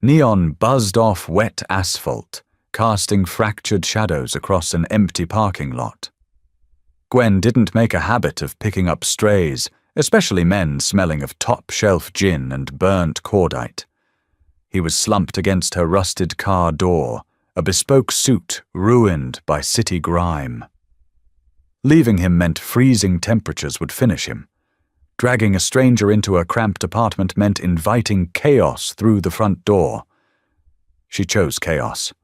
Neon buzzed off wet asphalt, casting fractured shadows across an empty parking lot. Gwen didn't make a habit of picking up strays, especially men smelling of top-shelf gin and burnt cordite. He was slumped against her rusted car door, a bespoke suit ruined by city grime. Leaving him meant freezing temperatures would finish him. Dragging a stranger into a cramped apartment meant inviting chaos through the front door. She chose chaos.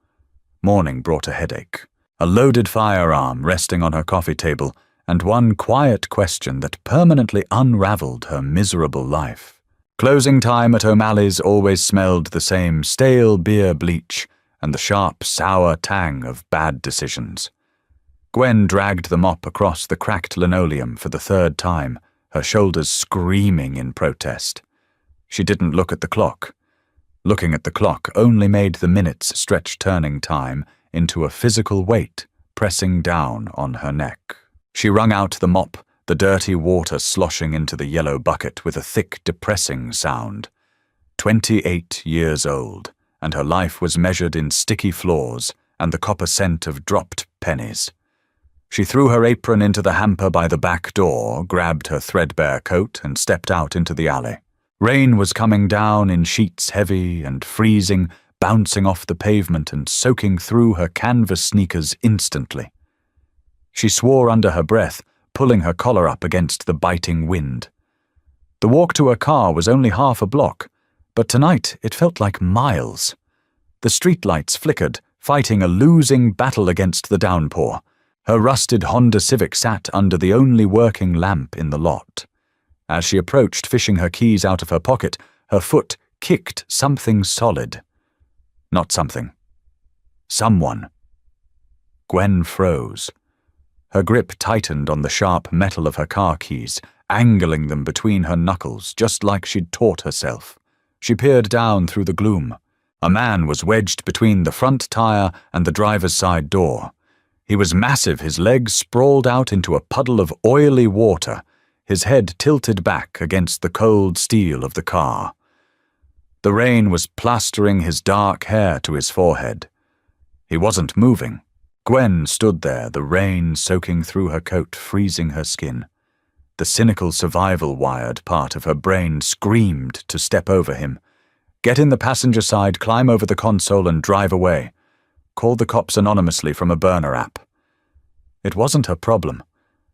Morning brought a headache, a loaded firearm resting on her coffee table, and one quiet question that permanently unraveled her miserable life. Closing time at O'Malley's always smelled the same stale beer bleach and the sharp, sour tang of bad decisions. Gwen dragged the mop across the cracked linoleum for the third time, her shoulders screaming in protest. She didn't look at the clock. Looking at the clock only made the minutes stretch turning time into a physical weight pressing down on her neck. She wrung out the mop, the dirty water sloshing into the yellow bucket with a thick, depressing sound. 28 years old, and her life was measured in sticky floors and the copper scent of dropped pennies. She threw her apron into the hamper by the back door, grabbed her threadbare coat, and stepped out into the alley. Rain was coming down in sheets heavy and freezing, bouncing off the pavement and soaking through her canvas sneakers instantly. She swore under her breath, pulling her collar up against the biting wind. The walk to her car was only half a block, but tonight it felt like miles. The streetlights flickered, fighting a losing battle against the downpour. Her rusted Honda Civic sat under the only working lamp in the lot. As she approached, fishing her keys out of her pocket, her foot kicked something solid. Not something. Someone. Gwen froze. Her grip tightened on the sharp metal of her car keys, angling them between her knuckles, just like she'd taught herself. She peered down through the gloom. A man was wedged between the front tire and the driver's side door. He was massive, his legs sprawled out into a puddle of oily water, his head tilted back against the cold steel of the car. The rain was plastering his dark hair to his forehead. He wasn't moving. Gwen stood there, the rain soaking through her coat, freezing her skin. The cynical survival-wired part of her brain screamed to step over him. Get in the passenger side, climb over the console, and drive away. Call the cops anonymously from a burner app. It wasn't her problem.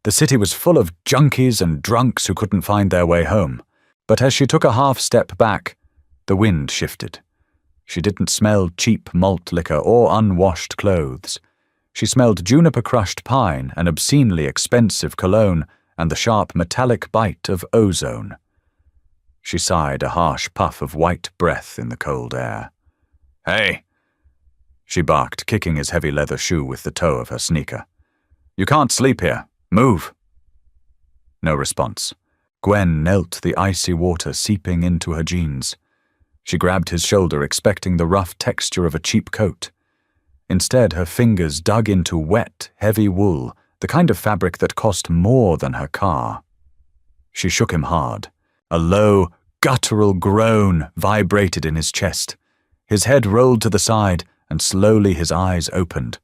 The city was full of junkies and drunks who couldn't find their way home. But as she took a half step back, the wind shifted. She didn't smell cheap malt liquor or unwashed clothes. She smelled juniper-crushed pine, an obscenely expensive cologne, and the sharp metallic bite of ozone. She sighed, a harsh puff of white breath in the cold air. "Hey!" she barked, kicking his heavy leather shoe with the toe of her sneaker. "You can't sleep here. Move!" No response. Gwen knelt, the icy water seeping into her jeans. She grabbed his shoulder, expecting the rough texture of a cheap coat. Instead, her fingers dug into wet, heavy wool, the kind of fabric that cost more than her car. She shook him hard. A low, guttural groan vibrated in his chest. His head rolled to the side, and slowly his eyes opened.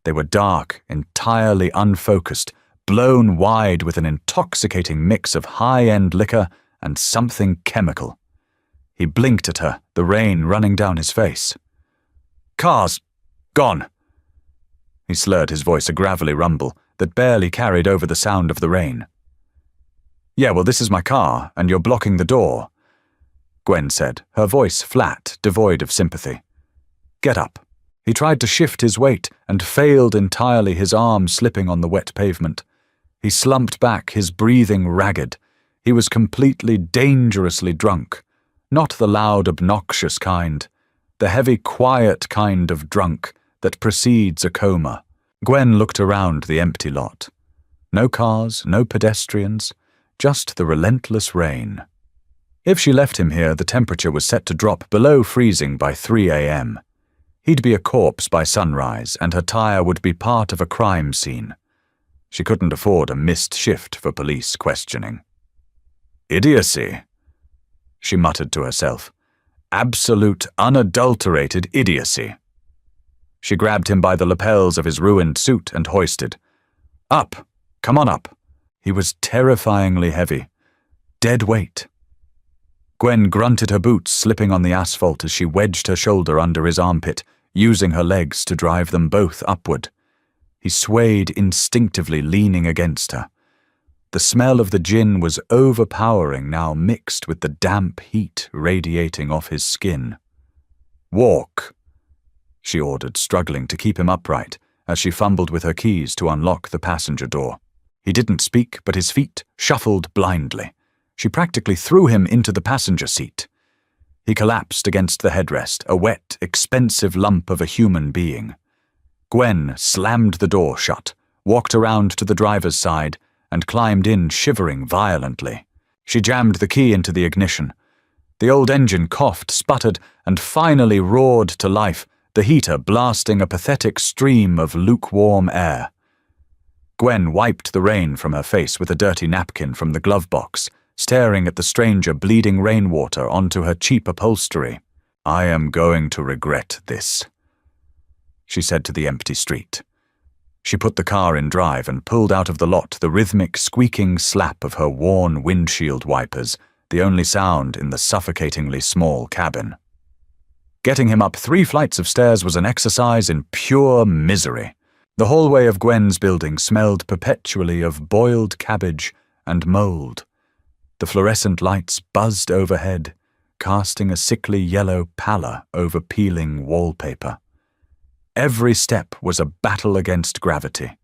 They were dark, entirely unfocused, blown wide with an intoxicating mix of high-end liquor and something chemical. He blinked at her, the rain running down his face. "Cars! Gone!" He slurred his voice, a gravelly rumble that barely carried over the sound of the rain. "Yeah, well, this is my car, and you're blocking the door," Gwen said, her voice flat, devoid of sympathy. "Get up." He tried to shift his weight and failed entirely, his arm slipping on the wet pavement. He slumped back, his breathing ragged. He was completely, dangerously drunk. Not the loud, obnoxious kind. The heavy, quiet kind of drunk that precedes a coma. Gwen looked around the empty lot. No cars, no pedestrians, just the relentless rain. If she left him here, the temperature was set to drop below freezing by 3 a.m. He'd be a corpse by sunrise, and her tire would be part of a crime scene. She couldn't afford a missed shift for police questioning. "Idiocy," she muttered to herself. Absolute, unadulterated idiocy. She grabbed him by the lapels of his ruined suit and hoisted. Up! Come on up! He was terrifyingly heavy. Dead weight. Gwen grunted, her boots slipping on the asphalt as she wedged her shoulder under his armpit, using her legs to drive them both upward. He swayed instinctively, leaning against her. The smell of the gin was overpowering now, mixed with the damp heat radiating off his skin. Walk, she ordered, struggling to keep him upright as she fumbled with her keys to unlock the passenger door. He didn't speak, but his feet shuffled blindly. She practically threw him into the passenger seat. He collapsed against the headrest, a wet, expensive lump of a human being. Gwen slammed the door shut, walked around to the driver's side, and climbed in, shivering violently. She jammed the key into the ignition. The old engine coughed, sputtered, and finally roared to life, the heater blasting a pathetic stream of lukewarm air. Gwen wiped the rain from her face with a dirty napkin from the glove box, staring at the stranger bleeding rainwater onto her cheap upholstery. "I am going to regret this," she said to the empty street. She put the car in drive and pulled out of the lot, the rhythmic squeaking slap of her worn windshield wipers, the only sound in the suffocatingly small cabin. Getting him up 3 flights of stairs was an exercise in pure misery. The hallway of Gwen's building smelled perpetually of boiled cabbage and mold. The fluorescent lights buzzed overhead, casting a sickly yellow pallor over peeling wallpaper. Every step was a battle against gravity.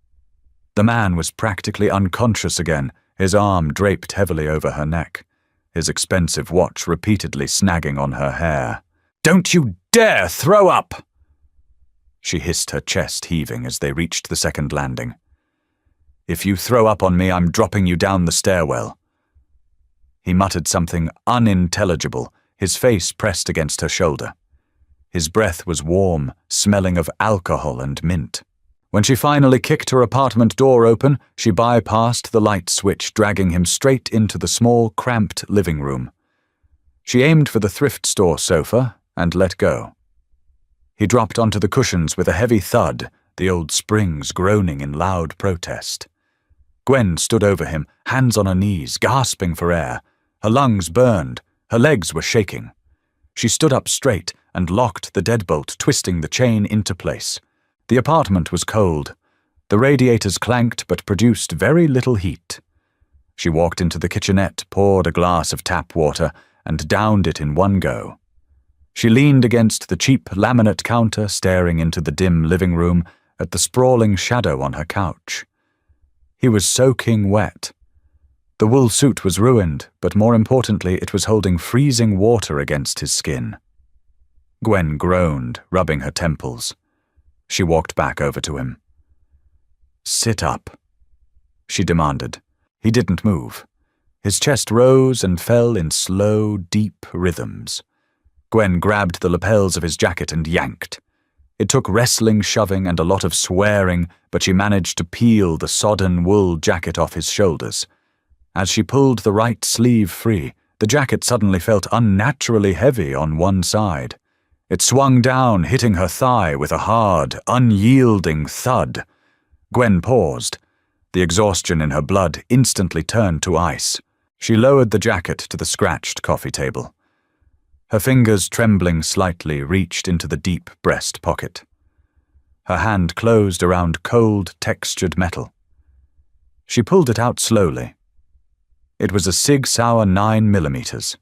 The man was practically unconscious again, his arm draped heavily over her neck, his expensive watch repeatedly snagging on her hair. "Don't you dare throw up!" She hissed, her chest heaving as they reached the second landing. "If you throw up on me, I'm dropping you down the stairwell." He muttered something unintelligible, his face pressed against her shoulder. His breath was warm, smelling of alcohol and mint. When she finally kicked her apartment door open, she bypassed the light switch, dragging him straight into the small, cramped living room. She aimed for the thrift store sofa and let go. He dropped onto the cushions with a heavy thud, the old springs groaning in loud protest. Gwen stood over him, hands on her knees, gasping for air. Her lungs burned, her legs were shaking. She stood up straight and locked the deadbolt, twisting the chain into place. The apartment was cold. The radiators clanked but produced very little heat. She walked into the kitchenette, poured a glass of tap water, and downed it in one go. She leaned against the cheap laminate counter, staring into the dim living room at the sprawling shadow on her couch. He was soaking wet. The wool suit was ruined, but more importantly, it was holding freezing water against his skin. Gwen groaned, rubbing her temples. She walked back over to him. "Sit up," she demanded. He didn't move. His chest rose and fell in slow, deep rhythms. Gwen grabbed the lapels of his jacket and yanked. It took wrestling, shoving, and a lot of swearing, but she managed to peel the sodden wool jacket off his shoulders. As she pulled the right sleeve free, the jacket suddenly felt unnaturally heavy on one side. It swung down, hitting her thigh with a hard, unyielding thud. Gwen paused. The exhaustion in her blood instantly turned to ice. She lowered the jacket to the scratched coffee table. Her fingers, trembling slightly, reached into the deep breast pocket. Her hand closed around cold, textured metal. She pulled it out slowly. It was a Sig Sauer 9mm.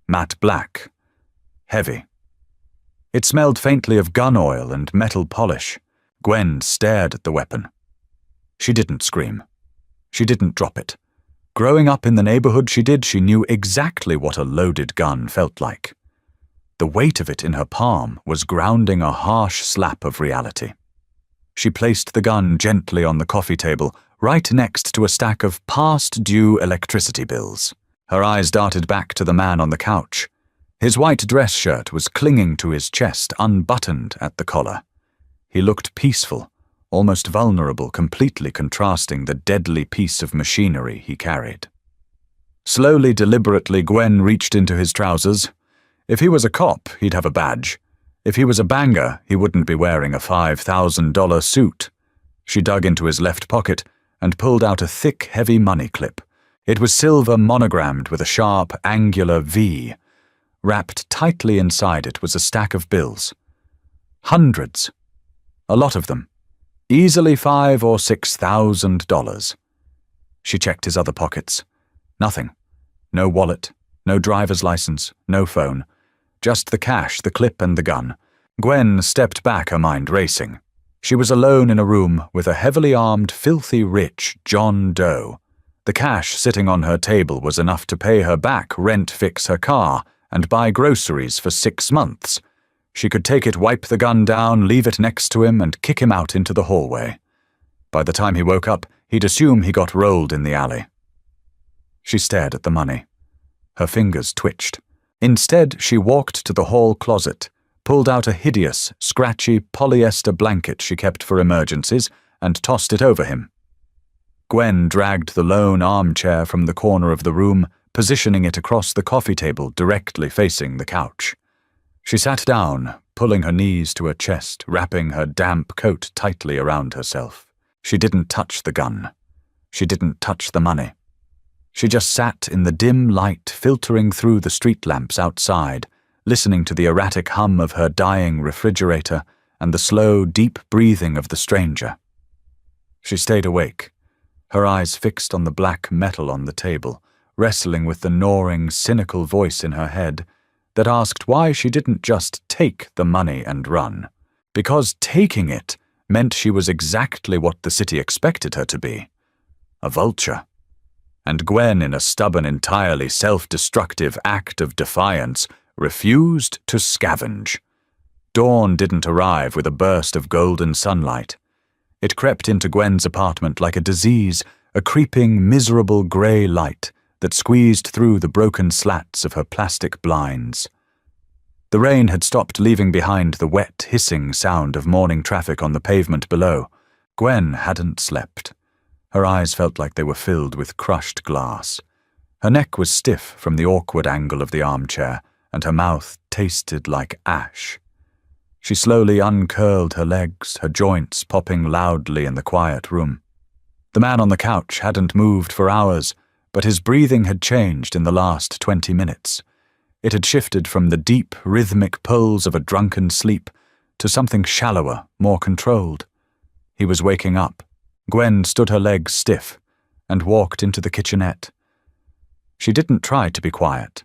Matte black. Heavy. It smelled faintly of gun oil and metal polish. Gwen stared at the weapon. She didn't scream. She didn't drop it. Growing up in the neighborhood she knew exactly what a loaded gun felt like. The weight of it in her palm was grounding a harsh slap of reality. She placed the gun gently on the coffee table, right next to a stack of past-due electricity bills. Her eyes darted back to the man on the couch. His white dress shirt was clinging to his chest, unbuttoned at the collar. He looked peaceful, almost vulnerable, completely contrasting the deadly piece of machinery he carried. Slowly, deliberately, Gwen reached into his trousers. If he was a cop, he'd have a badge. If he was a banger, he wouldn't be wearing a $5,000 suit. She dug into his left pocket and pulled out a thick, heavy money clip. It was silver monogrammed with a sharp, angular V. Wrapped tightly inside it was a stack of bills. Hundreds. A lot of them. Easily $5,000 or $6,000. She checked his other pockets. Nothing. No wallet, no driver's license, no phone. Just the cash, the clip, and the gun. Gwen stepped back, her mind racing. She was alone in a room with a heavily armed, filthy rich John Doe. The cash sitting on her table was enough to pay her back, rent, fix her car, and buy groceries for 6 months. She could take it, wipe the gun down, leave it next to him, and kick him out into the hallway. By the time he woke up, he'd assume he got rolled in the alley. She stared at the money. Her fingers twitched. Instead, she walked to the hall closet, pulled out a hideous, scratchy polyester blanket she kept for emergencies, and tossed it over him. Gwen dragged the lone armchair from the corner of the room, positioning it across the coffee table directly facing the couch. She sat down, pulling her knees to her chest, wrapping her damp coat tightly around herself. She didn't touch the gun. She didn't touch the money. She just sat in the dim light filtering through the street lamps outside, listening to the erratic hum of her dying refrigerator and the slow, deep breathing of the stranger. She stayed awake, her eyes fixed on the black metal on the table, wrestling with the gnawing, cynical voice in her head that asked why she didn't just take the money and run. Because taking it meant she was exactly what the city expected her to be. A vulture. And Gwen, in a stubborn, entirely self-destructive act of defiance, refused to scavenge. Dawn didn't arrive with a burst of golden sunlight. It crept into Gwen's apartment like a disease, a creeping, miserable grey light that squeezed through the broken slats of her plastic blinds. The rain had stopped, leaving behind the wet, hissing sound of morning traffic on the pavement below. Gwen hadn't slept. Her eyes felt like they were filled with crushed glass. Her neck was stiff from the awkward angle of the armchair, and her mouth tasted like ash. She slowly uncurled her legs, her joints popping loudly in the quiet room. The man on the couch hadn't moved for hours, but his breathing had changed in the last 20 minutes. It had shifted from the deep, rhythmic pulls of a drunken sleep to something shallower, more controlled. He was waking up. Gwen stood her legs stiff and walked into the kitchenette. She didn't try to be quiet.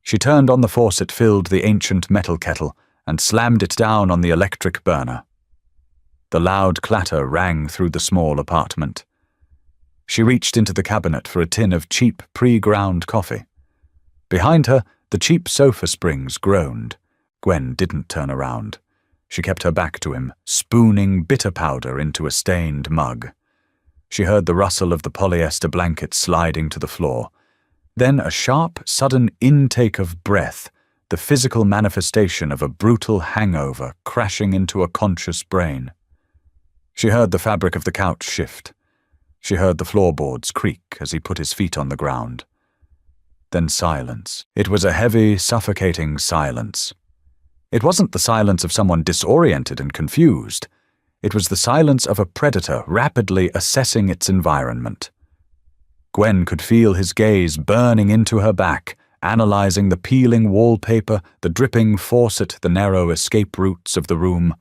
She turned on the faucet, filled the ancient metal kettle, and slammed it down on the electric burner. The loud clatter rang through the small apartment. She reached into the cabinet for a tin of cheap, pre-ground coffee. Behind her, the cheap sofa springs groaned. Gwen didn't turn around. She kept her back to him, spooning bitter powder into a stained mug. She heard the rustle of the polyester blanket sliding to the floor. Then a sharp, sudden intake of breath, the physical manifestation of a brutal hangover crashing into a conscious brain. She heard the fabric of the couch shift. She heard the floorboards creak as he put his feet on the ground. Then silence. It was a heavy, suffocating silence. It wasn't the silence of someone disoriented and confused. It was the silence of a predator rapidly assessing its environment. Gwen could feel his gaze burning into her back, analyzing the peeling wallpaper, the dripping faucet, the narrow escape routes of the room.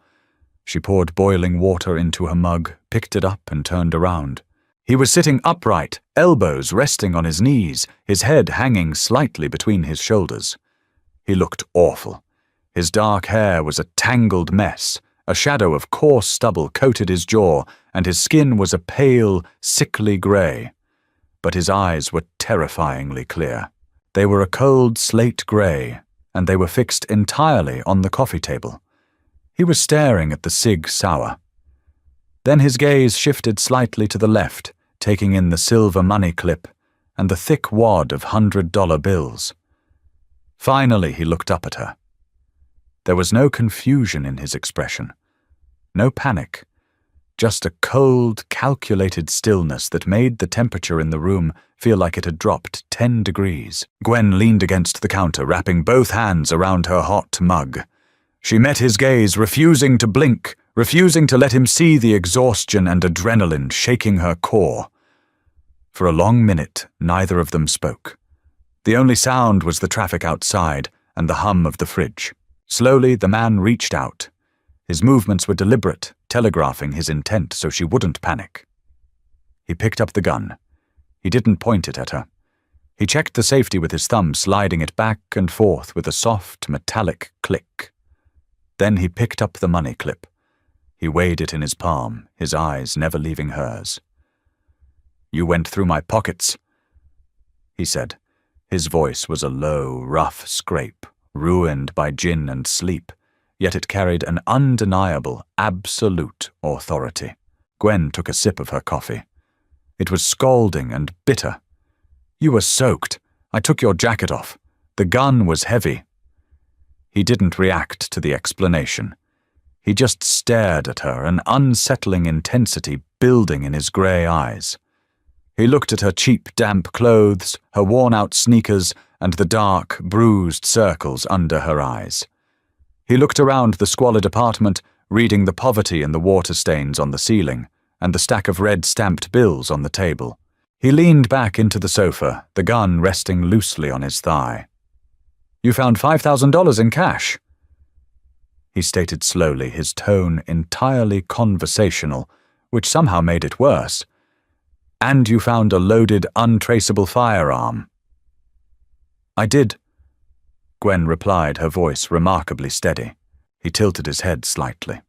She poured boiling water into her mug, picked it up, and turned around. He was sitting upright, elbows resting on his knees, his head hanging slightly between his shoulders. He looked awful. His dark hair was a tangled mess. A shadow of coarse stubble coated his jaw, and his skin was a pale, sickly grey. But his eyes were terrifyingly clear. They were a cold slate grey, and they were fixed entirely on the coffee table. He was staring at the Sig Sauer. Then his gaze shifted slightly to the left, taking in the silver money clip and the thick wad of $100 bills. Finally, he looked up at her. There was no confusion in his expression, no panic, just a cold, calculated stillness that made the temperature in the room feel like it had dropped 10 degrees. Gwen leaned against the counter, wrapping both hands around her hot mug. She met his gaze, refusing to blink, refusing to let him see the exhaustion and adrenaline shaking her core. For a long minute, neither of them spoke. The only sound was the traffic outside and the hum of the fridge. Slowly, the man reached out. His movements were deliberate, telegraphing his intent so she wouldn't panic. He picked up the gun. He didn't point it at her. He checked the safety with his thumb, sliding it back and forth with a soft, metallic click. Then he picked up the money clip. He weighed it in his palm, his eyes never leaving hers. "You went through my pockets," he said. His voice was a low, rough scrape, ruined by gin and sleep, yet it carried an undeniable, absolute authority. Gwen took a sip of her coffee. It was scalding and bitter. "You were soaked. I took your jacket off. The gun was heavy." He didn't react to the explanation. He just stared at her, an unsettling intensity building in his grey eyes. He looked at her cheap, damp clothes, her worn-out sneakers, and the dark, bruised circles under her eyes. He looked around the squalid apartment, reading the poverty in the water stains on the ceiling and the stack of red stamped bills on the table. He leaned back into the sofa, the gun resting loosely on his thigh. "You found $5,000 in cash," he stated slowly, his tone entirely conversational, which somehow made it worse. "And you found a loaded, untraceable firearm." "I did," Gwen replied, her voice remarkably steady. He tilted his head slightly.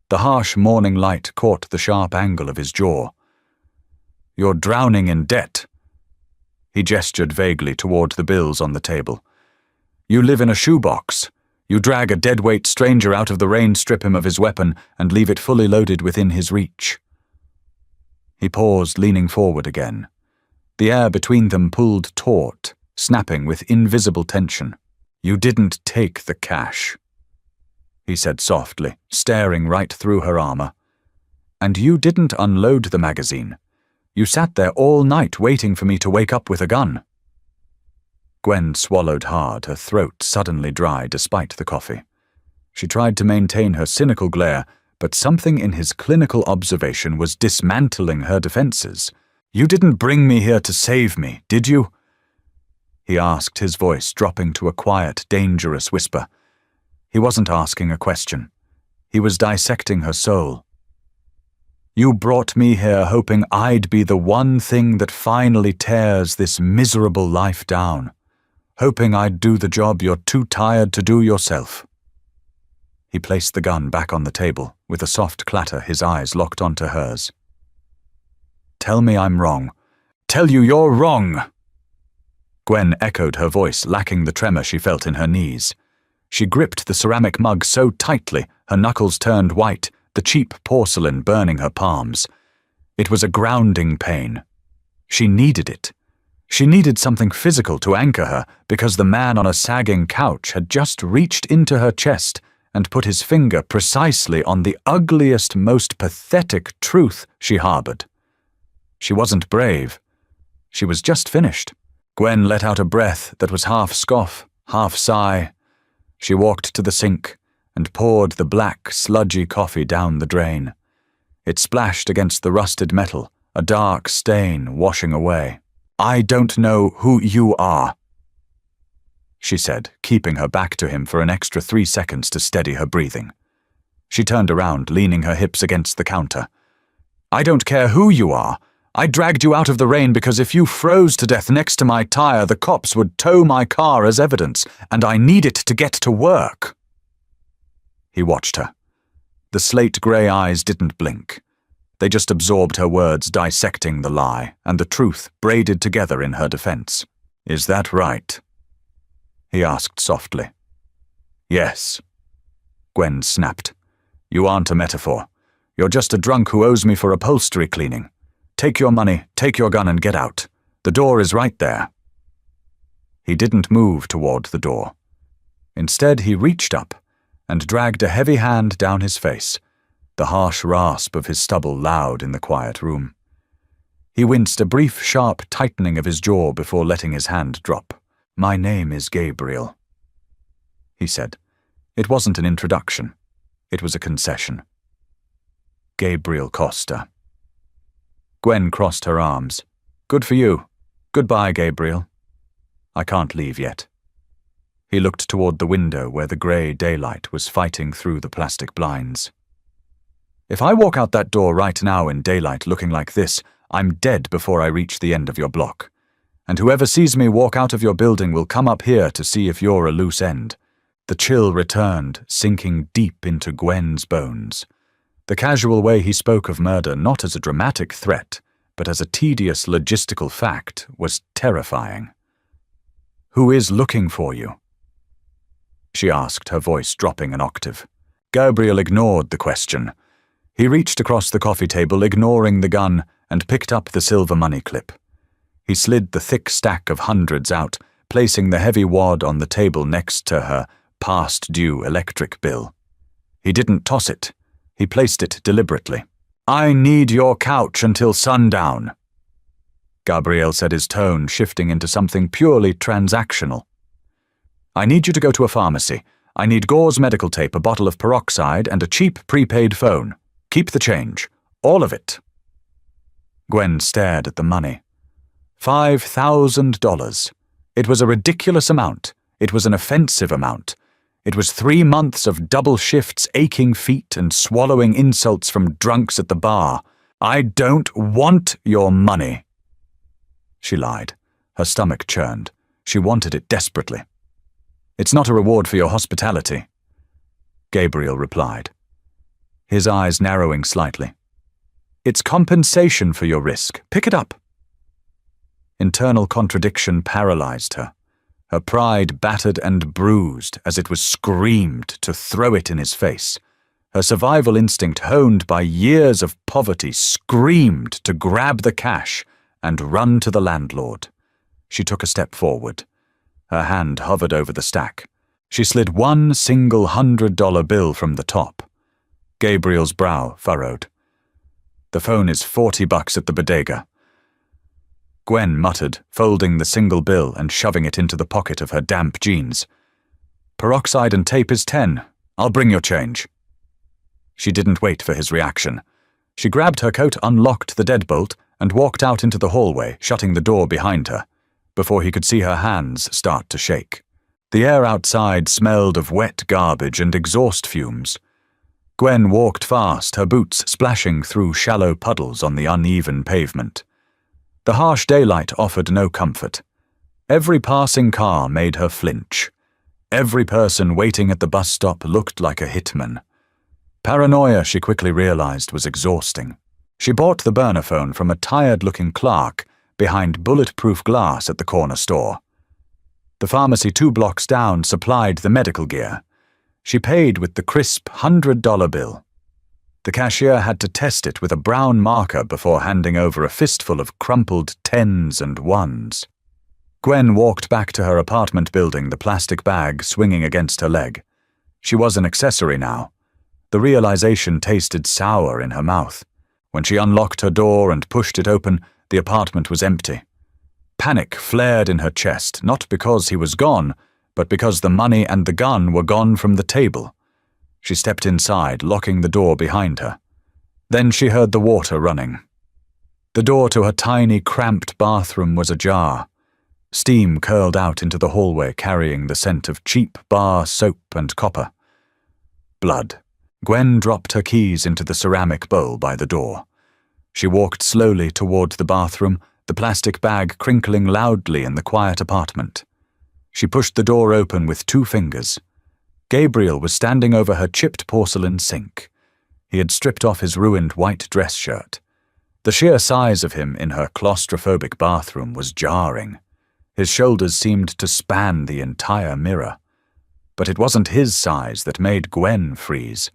The harsh morning light caught the sharp angle of his jaw. "You're drowning in debt." He gestured vaguely toward the bills on the table. "You live in a shoebox. You drag a deadweight stranger out of the rain, strip him of his weapon, and leave it fully loaded within his reach." He paused, leaning forward again. The air between them pulled taut, snapping with invisible tension. "You didn't take the cash," he said softly, staring right through her armor. "And you didn't unload the magazine. You sat there all night waiting for me to wake up with a gun." Gwen swallowed hard, her throat suddenly dry despite the coffee. She tried to maintain her cynical glare, but something in his clinical observation was dismantling her defenses. "You didn't bring me here to save me, did you?" he asked, his voice dropping to a quiet, dangerous whisper. He wasn't asking a question. He was dissecting her soul. "You brought me here hoping I'd be the one thing that finally tears this miserable life down, hoping I'd do the job you're too tired to do yourself." He placed the gun back on the table, with a soft clatter, his eyes locked onto hers. "Tell me I'm wrong. Tell you you're wrong." Gwen echoed her voice, lacking the tremor she felt in her knees. She gripped the ceramic mug so tightly, her knuckles turned white, the cheap porcelain burning her palms. It was a grounding pain. She needed it. She needed something physical to anchor her, because the man on a sagging couch had just reached into her chest and put his finger precisely on the ugliest, most pathetic truth she harbored. She wasn't brave. She was just finished. Gwen let out a breath that was half scoff, half sigh. She walked to the sink and poured the black, sludgy coffee down the drain. It splashed against the rusted metal, a dark stain washing away. "I don't know who you are," she said, keeping her back to him for an extra 3 seconds to steady her breathing. She turned around, leaning her hips against the counter. "I don't care who you are. I dragged you out of the rain because if you froze to death next to my tire, the cops would tow my car as evidence, and I need it to get to work." He watched her. The slate-grey eyes didn't blink. They just absorbed her words, dissecting the lie and the truth braided together in her defense. "Is that right?" he asked softly. "Yes," Gwen snapped. "You aren't a metaphor. You're just a drunk who owes me for upholstery cleaning. Take your money, take your gun, and get out. The door is right there." He didn't move toward the door. Instead, he reached up and dragged a heavy hand down his face. the harsh rasp of his stubble loud in the quiet room. He winced, a brief, sharp tightening of his jaw before letting his hand drop. "My name is Gabriel," he said. It wasn't an introduction. It was a concession. Gabriel Costa. Gwen crossed her arms. "Good for you. Goodbye, Gabriel. I can't leave yet." He looked toward the window where the grey daylight was fighting through the plastic blinds. "If I walk out that door right now in daylight looking like this, I'm dead before I reach the end of your block. And whoever sees me walk out of your building will come up here to see if you're a loose end." The chill returned, sinking deep into Gwen's bones. The casual way he spoke of murder, not as a dramatic threat, but as a tedious logistical fact, was terrifying. "Who is looking for you?" she asked, her voice dropping an octave. Gabriel ignored the question. He reached across the coffee table, ignoring the gun, and picked up the silver money clip. He slid the thick stack of hundreds out, placing the heavy wad on the table next to her past-due electric bill. He didn't toss it. He placed it deliberately. "I need your couch until sundown," Gabriel said, his tone shifting into something purely transactional. "I need you to go to a pharmacy. I need gauze medical tape, a bottle of peroxide, and a cheap prepaid phone. Keep the change. All of it." Gwen stared at the money. $5,000. It was a ridiculous amount. It was an offensive amount. It was 3 months of double shifts, aching feet, and swallowing insults from drunks at the bar. "I don't want your money," she lied. Her stomach churned. She wanted it desperately. "It's not a reward for your hospitality," Gabriel replied, his eyes narrowing slightly. "It's compensation for your risk. Pick it up." Internal contradiction paralyzed her. Her pride battered and bruised as it was screamed to throw it in his face. Her survival instinct, honed by years of poverty, screamed to grab the cash and run to the landlord. She took a step forward. Her hand hovered over the stack. She slid one single $100 bill from the top. Gabriel's brow furrowed. "The phone is $40 at the bodega." Gwen muttered, folding the single bill and shoving it into the pocket of her damp jeans. "Peroxide and tape is 10. I'll bring your change." She didn't wait for his reaction. She grabbed her coat, unlocked the deadbolt, and walked out into the hallway, shutting the door behind her, before he could see her hands start to shake. The air outside smelled of wet garbage and exhaust fumes. Gwen walked fast, her boots splashing through shallow puddles on the uneven pavement. The harsh daylight offered no comfort. Every passing car made her flinch. Every person waiting at the bus stop looked like a hitman. Paranoia, she quickly realized, was exhausting. She bought the burner phone from a tired-looking clerk behind bulletproof glass at the corner store. The pharmacy 2 blocks down supplied the medical gear. She paid with the crisp $100 bill. The cashier had to test it with a brown marker before handing over a fistful of crumpled 10s and 1s. Gwen walked back to her apartment building, the plastic bag swinging against her leg. She was an accessory now. The realization tasted sour in her mouth. When she unlocked her door and pushed it open, the apartment was empty. Panic flared in her chest, not because he was gone, but because the money and the gun were gone from the table. She stepped inside, locking the door behind her. Then she heard the water running. The door to her tiny, cramped bathroom was ajar. Steam curled out into the hallway, carrying the scent of cheap bar soap and copper. Blood. Gwen dropped her keys into the ceramic bowl by the door. She walked slowly toward the bathroom, the plastic bag crinkling loudly in the quiet apartment. She pushed the door open with 2 fingers. Gabriel was standing over her chipped porcelain sink. He had stripped off his ruined white dress shirt. The sheer size of him in her claustrophobic bathroom was jarring. His shoulders seemed to span the entire mirror. But it wasn't his size that made Gwen freeze.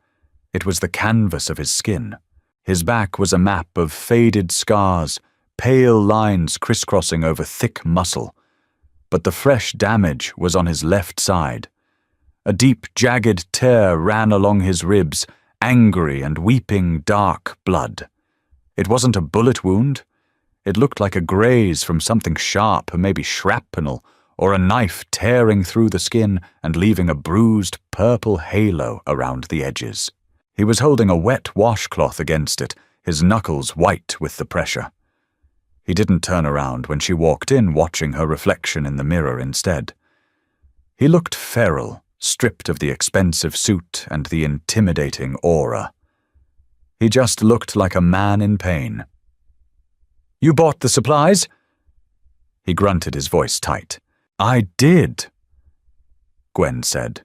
It was the canvas of his skin. His back was a map of faded scars, pale lines crisscrossing over thick muscle. But the fresh damage was on his left side. A deep, jagged tear ran along his ribs, angry and weeping dark blood. It wasn't a bullet wound. It looked like a graze from something sharp, maybe shrapnel, or a knife tearing through the skin and leaving a bruised purple halo around the edges. He was holding a wet washcloth against it, his knuckles white with the pressure. He didn't turn around when she walked in, watching her reflection in the mirror instead. He looked feral, stripped of the expensive suit and the intimidating aura. He just looked like a man in pain. "You bought the supplies?" He grunted, his voice tight. "I did," Gwen said.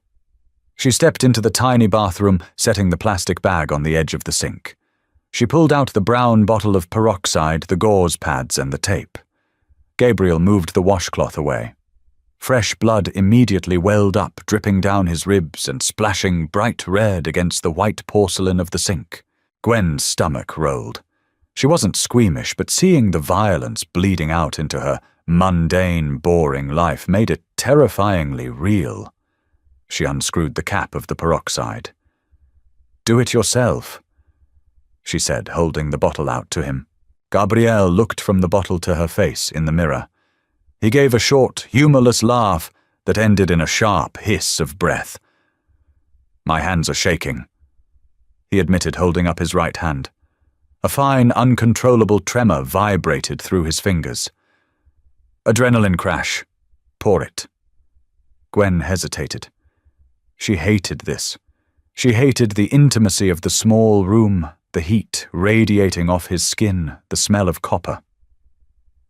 She stepped into the tiny bathroom, setting the plastic bag on the edge of the sink. She pulled out the brown bottle of peroxide, the gauze pads, and the tape. Gabriel moved the washcloth away. Fresh blood immediately welled up, dripping down his ribs and splashing bright red against the white porcelain of the sink. Gwen's stomach rolled. She wasn't squeamish, but seeing the violence bleeding out into her mundane, boring life made it terrifyingly real. She unscrewed the cap of the peroxide. "Do it yourself," she said, holding the bottle out to him. Gabrielle looked from the bottle to her face in the mirror. He gave a short, humorless laugh that ended in a sharp hiss of breath. "My hands are shaking," he admitted, holding up his right hand. A fine, uncontrollable tremor vibrated through his fingers. "Adrenaline crash. Pour it." Gwen hesitated. She hated this. She hated the intimacy of the small room, the heat radiating off his skin, the smell of copper.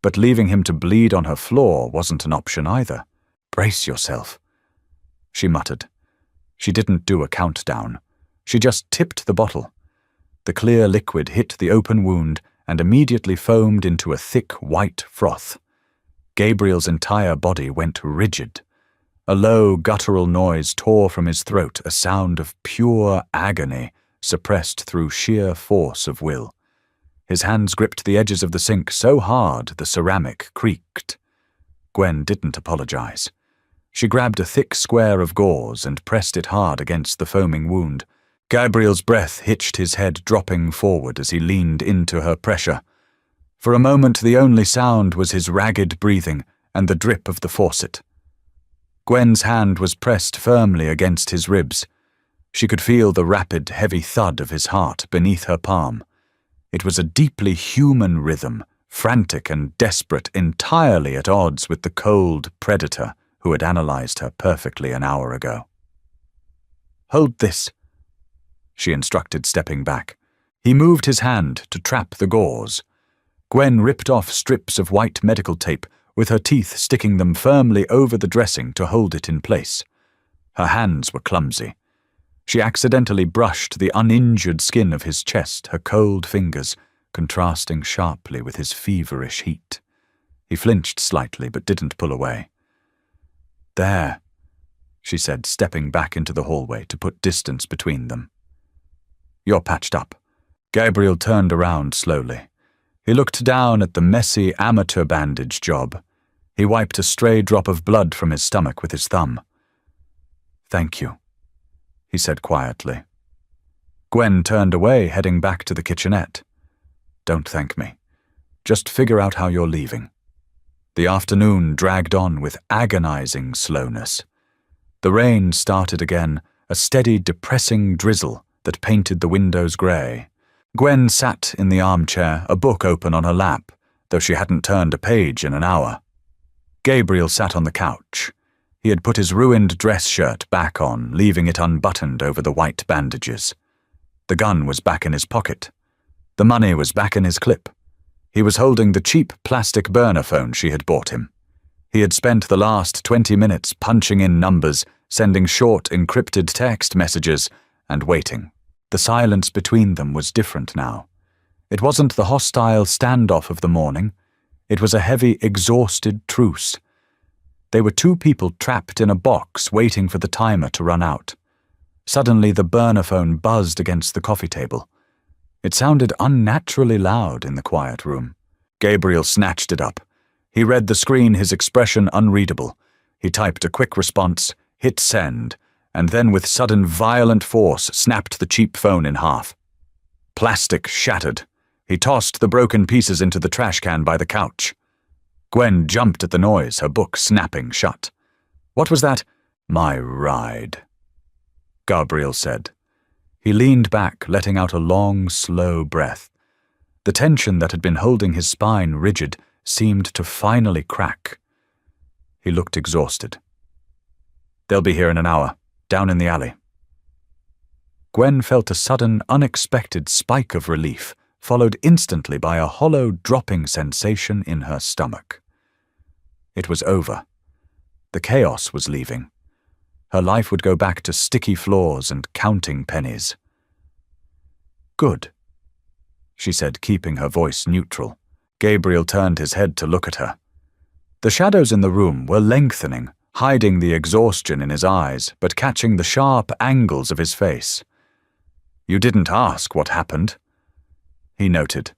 But leaving him to bleed on her floor wasn't an option either. "Brace yourself," she muttered. She didn't do a countdown. She just tipped the bottle. The clear liquid hit the open wound and immediately foamed into a thick white froth. Gabriel's entire body went rigid. A low, guttural noise tore from his throat, a sound of pure agony, suppressed through sheer force of will. His hands gripped the edges of the sink so hard the ceramic creaked. Gwen didn't apologize. She grabbed a thick square of gauze and pressed it hard against the foaming wound. Gabriel's breath hitched his head, dropping forward as he leaned into her pressure. For a moment the only sound was his ragged breathing and the drip of the faucet. Gwen's hand was pressed firmly against his ribs. She could feel the rapid, heavy thud of his heart beneath her palm. It was a deeply human rhythm, frantic and desperate, entirely at odds with the cold predator who had analyzed her perfectly an hour ago. "Hold this," she instructed, stepping back. He moved his hand to trap the gauze. Gwen ripped off strips of white medical tape, with her teeth sticking them firmly over the dressing to hold it in place. Her hands were clumsy. She accidentally brushed the uninjured skin of his chest, her cold fingers contrasting sharply with his feverish heat. He flinched slightly but didn't pull away. "There," she said, stepping back into the hallway to put distance between them. "You're patched up." Gabriel turned around slowly. He looked down at the messy amateur bandage job. He wiped a stray drop of blood from his stomach with his thumb. "Thank you," he said quietly. Gwen turned away, heading back to the kitchenette. "Don't thank me. Just figure out how you're leaving." The afternoon dragged on with agonizing slowness. The rain started again, a steady, depressing drizzle that painted the windows grey. Gwen sat in the armchair, a book open on her lap, though she hadn't turned a page in an hour. Gabriel sat on the couch. He had put his ruined dress shirt back on, leaving it unbuttoned over the white bandages. The gun was back in his pocket. The money was back in his clip. He was holding the cheap plastic burner phone she had bought him. He had spent the last 20 minutes punching in numbers, sending short encrypted text messages, and waiting. The silence between them was different now. It wasn't the hostile standoff of the morning. It was a heavy, exhausted truce. They were two people trapped in a box waiting for the timer to run out. Suddenly the burner phone buzzed against the coffee table. It sounded unnaturally loud in the quiet room. Gabriel snatched it up. He read the screen, his expression unreadable. He typed a quick response, hit send, and then with sudden violent force snapped the cheap phone in half. Plastic shattered. He tossed the broken pieces into the trash can by the couch. Gwen jumped at the noise, her book snapping shut. "What was that?" "My ride," Gabriel said. He leaned back, letting out a long, slow breath. The tension that had been holding his spine rigid seemed to finally crack. He looked exhausted. "They'll be here in an hour, down in the alley." Gwen felt a sudden, unexpected spike of relief, followed instantly by a hollow, dropping sensation in her stomach. It was over. The chaos was leaving. Her life would go back to sticky floors and counting pennies. "Good," she said, keeping her voice neutral. Gabriel turned his head to look at her. The shadows in the room were lengthening, hiding the exhaustion in his eyes, but catching the sharp angles of his face. "You didn't ask what happened," he noted.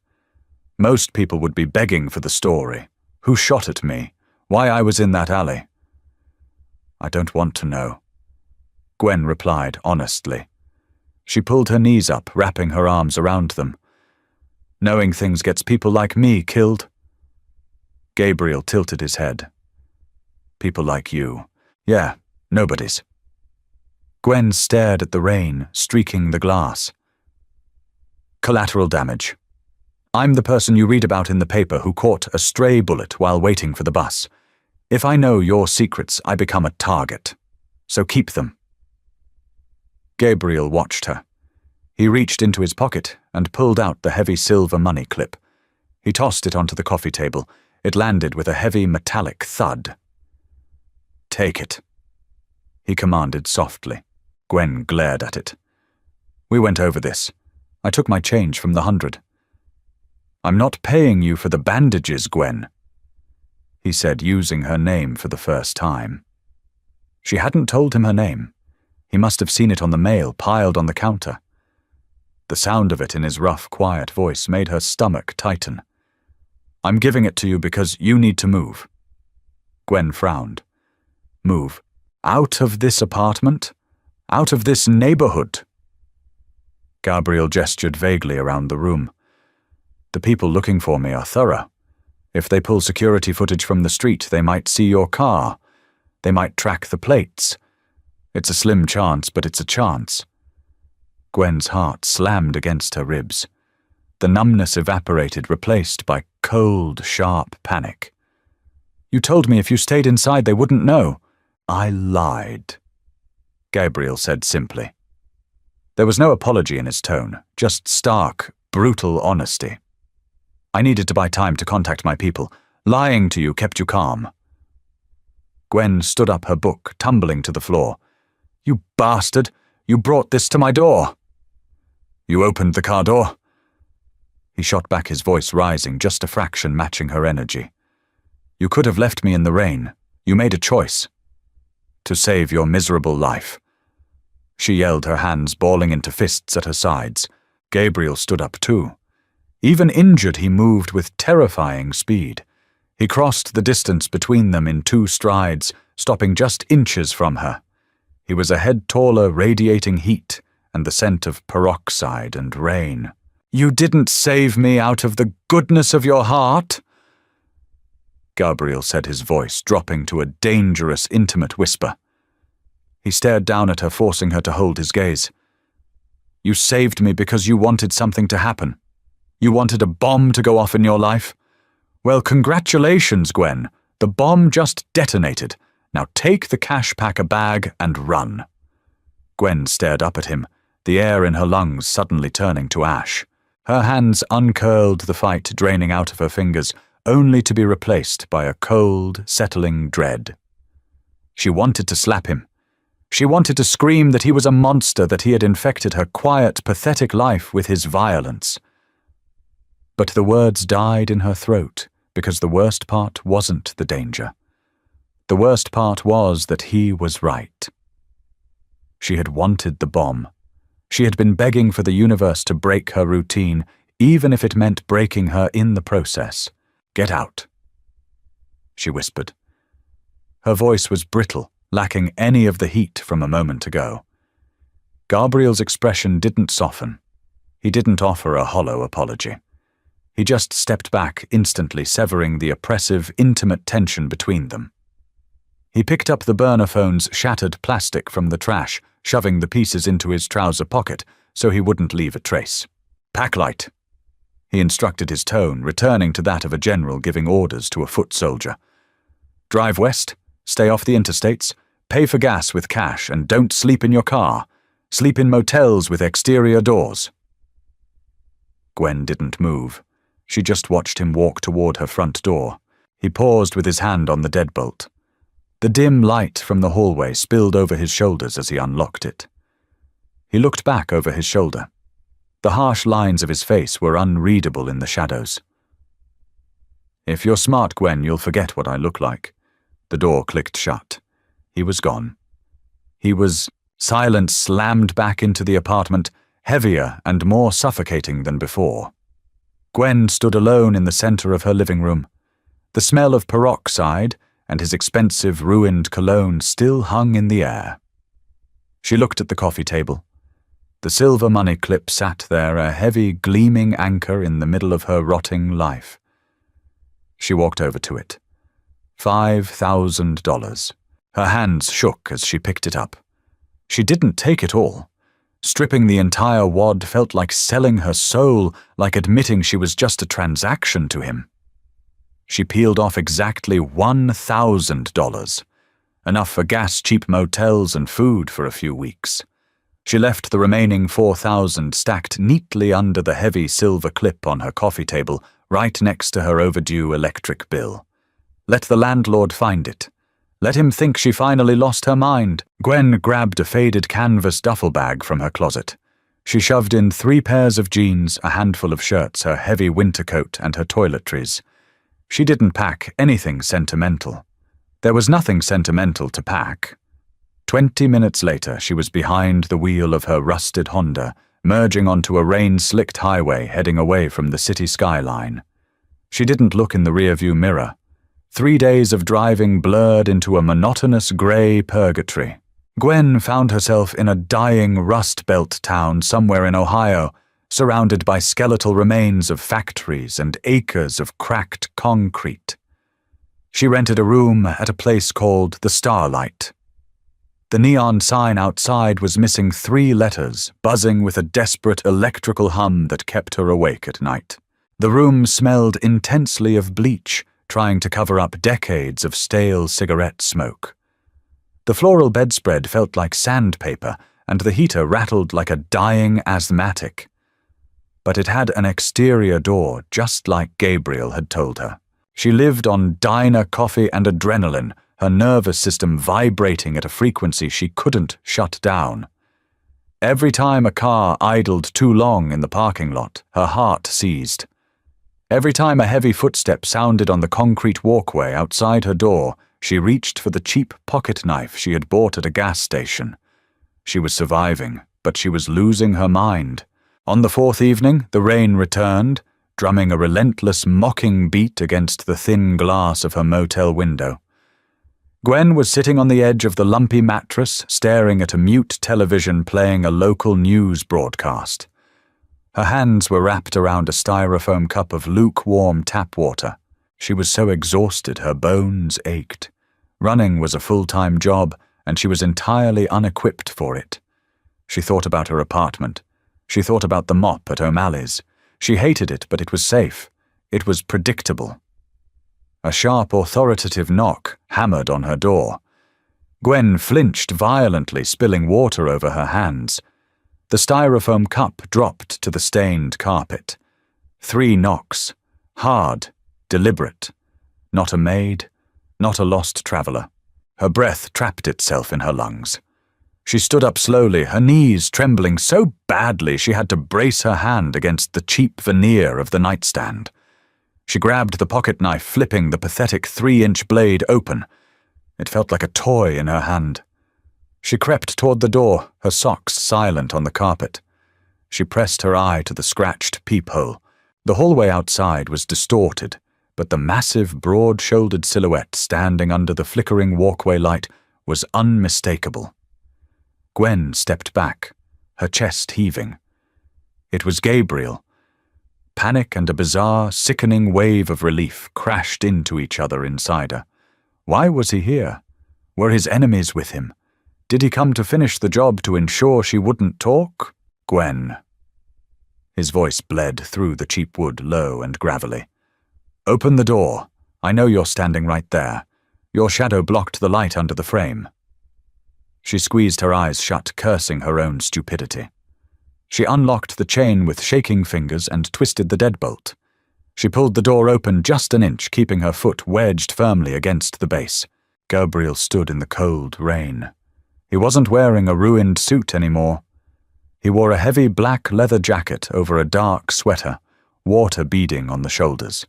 "Most people would be begging for the story. Who shot at me? Why I was in that alley?" "I don't want to know," Gwen replied honestly. She pulled her knees up, wrapping her arms around them. "Knowing things gets people like me killed." Gabriel tilted his head. "People like you. Yeah, nobody's." Gwen stared at the rain, streaking the glass. "Collateral damage. I'm the person you read about in the paper who caught a stray bullet while waiting for the bus. If I know your secrets, I become a target. So keep them." Gabriel watched her. He reached into his pocket and pulled out the heavy silver money clip. He tossed it onto the coffee table. It landed with a heavy metallic thud. "Take it," he commanded softly. Gwen glared at it. "We went over this. I took my change from the 100. "I'm not paying you for the bandages, Gwen," he said, using her name for the first time. She hadn't told him her name. He must have seen it on the mail piled on the counter. The sound of it in his rough, quiet voice made her stomach tighten. "I'm giving it to you because you need to move." Gwen frowned. "Move? Out of this apartment? Out of this neighborhood?" Gabriel gestured vaguely around the room. "The people looking for me are thorough. If they pull security footage from the street, they might see your car. They might track the plates. It's a slim chance, but it's a chance." Gwen's heart slammed against her ribs. The numbness evaporated, replaced by cold, sharp panic. "You told me if you stayed inside they wouldn't know." "I lied," Gabriel said simply. There was no apology in his tone, just stark, brutal honesty. "I needed to buy time to contact my people. Lying to you kept you calm." Gwen stood up, her book tumbling to the floor. "You bastard! You brought this to my door!" "You opened the car door?" He shot back, his voice rising, just a fraction matching her energy. "You could have left me in the rain. You made a choice. To save your miserable life." She yelled, her hands balling into fists at her sides. Gabriel stood up too. Even injured, he moved with terrifying speed. He crossed the distance between them in 2 strides, stopping just inches from her. He was a head taller, radiating heat and the scent of peroxide and rain. "You didn't save me out of the goodness of your heart," Gabriel said, his voice dropping to a dangerous, intimate whisper. He stared down at her, forcing her to hold his gaze. "You saved me because you wanted something to happen. You wanted a bomb to go off in your life. Well, congratulations, Gwen. The bomb just detonated. Now take the cash packer bag and run." Gwen stared up at him, the air in her lungs suddenly turning to ash. Her hands uncurled, the fight draining out of her fingers, only to be replaced by a cold, settling dread. She wanted to slap him. She wanted to scream that he was a monster, that he had infected her quiet, pathetic life with his violence. But the words died in her throat, because the worst part wasn't the danger. The worst part was that he was right. She had wanted the bomb. She had been begging for the universe to break her routine, even if it meant breaking her in the process. "Get out," she whispered. Her voice was brittle, lacking any of the heat from a moment ago. Gabriel's expression didn't soften. He didn't offer a hollow apology. He just stepped back, instantly severing the oppressive, intimate tension between them. He picked up the burner phone's shattered plastic from the trash, shoving the pieces into his trouser pocket so he wouldn't leave a trace. "Pack light," he instructed, his tone returning to that of a general giving orders to a foot soldier. "Drive west, stay off the interstates, pay for gas with cash, and don't sleep in your car. Sleep in motels with exterior doors." Gwen didn't move. She just watched him walk toward her front door. He paused with his hand on the deadbolt. The dim light from the hallway spilled over his shoulders as he unlocked it. He looked back over his shoulder. The harsh lines of his face were unreadable in the shadows. "If you're smart, Gwen, you'll forget what I look like." The door clicked shut. He was gone. Silence slammed back into the apartment, heavier and more suffocating than before. Gwen stood alone in the center of her living room. The smell of peroxide and his expensive, ruined cologne still hung in the air. She looked at the coffee table. The silver money clip sat there, a heavy, gleaming anchor in the middle of her rotting life. She walked over to it. $5,000. Her hands shook as she picked it up. She didn't take it all. Stripping the entire wad felt like selling her soul, like admitting she was just a transaction to him. She peeled off exactly $1,000, enough for gas, cheap motels, and food for a few weeks. She left the remaining $4,000 stacked neatly under the heavy silver clip on her coffee table, right next to her overdue electric bill. Let the landlord find it. Let him think she finally lost her mind. Gwen grabbed a faded canvas duffel bag from her closet. She shoved in 3 pairs of jeans, a handful of shirts, her heavy winter coat, and her toiletries. She didn't pack anything sentimental. There was nothing sentimental to pack. 20 minutes later, she was behind the wheel of her rusted Honda, merging onto a rain-slicked highway heading away from the city skyline. She didn't look in the rearview mirror. 3 days of driving blurred into a monotonous grey purgatory. Gwen found herself in a dying Rust Belt town somewhere in Ohio, surrounded by skeletal remains of factories and acres of cracked concrete. She rented a room at a place called the Starlight. The neon sign outside was missing 3 letters, buzzing with a desperate electrical hum that kept her awake at night. The room smelled intensely of bleach, trying to cover up decades of stale cigarette smoke. The floral bedspread felt like sandpaper, and the heater rattled like a dying asthmatic. But it had an exterior door, just like Gabriel had told her. She lived on diner coffee and adrenaline, her nervous system vibrating at a frequency she couldn't shut down. Every time a car idled too long in the parking lot, her heart seized. Every time a heavy footstep sounded on the concrete walkway outside her door, she reached for the cheap pocket knife she had bought at a gas station. She was surviving, but she was losing her mind. On the 4th evening, the rain returned, drumming a relentless, mocking beat against the thin glass of her motel window. Gwen was sitting on the edge of the lumpy mattress, staring at a mute television playing a local news broadcast. Her hands were wrapped around a styrofoam cup of lukewarm tap water. She was so exhausted her bones ached. Running was a full-time job, and she was entirely unequipped for it. She thought about her apartment. She thought about the mop at O'Malley's. She hated it, but it was safe. It was predictable. A sharp, authoritative knock hammered on her door. Gwen flinched violently, spilling water over her hands. The styrofoam cup dropped to the stained carpet. 3 knocks. Hard, deliberate. Not a maid, not a lost traveler. Her breath trapped itself in her lungs. She stood up slowly, her knees trembling so badly she had to brace her hand against the cheap veneer of the nightstand. She grabbed the pocket knife, flipping the pathetic 3-inch blade open. It felt like a toy in her hand. She crept toward the door, her socks silent on the carpet. She pressed her eye to the scratched peephole. The hallway outside was distorted, but the massive, broad-shouldered silhouette standing under the flickering walkway light was unmistakable. Gwen stepped back, her chest heaving. It was Gabriel. Panic and a bizarre, sickening wave of relief crashed into each other inside her. Why was he here? Were his enemies with him? Did he come to finish the job to ensure she wouldn't talk? Gwen. His voice bled through the cheap wood, low and gravelly. Open the door. I know you're standing right there. Your shadow blocked the light under the frame. She squeezed her eyes shut, cursing her own stupidity. She unlocked the chain with shaking fingers and twisted the deadbolt. She pulled the door open just an inch, keeping her foot wedged firmly against the base. Gabriel stood in the cold rain. He wasn't wearing a ruined suit anymore. He wore a heavy black leather jacket over a dark sweater, water beading on the shoulders.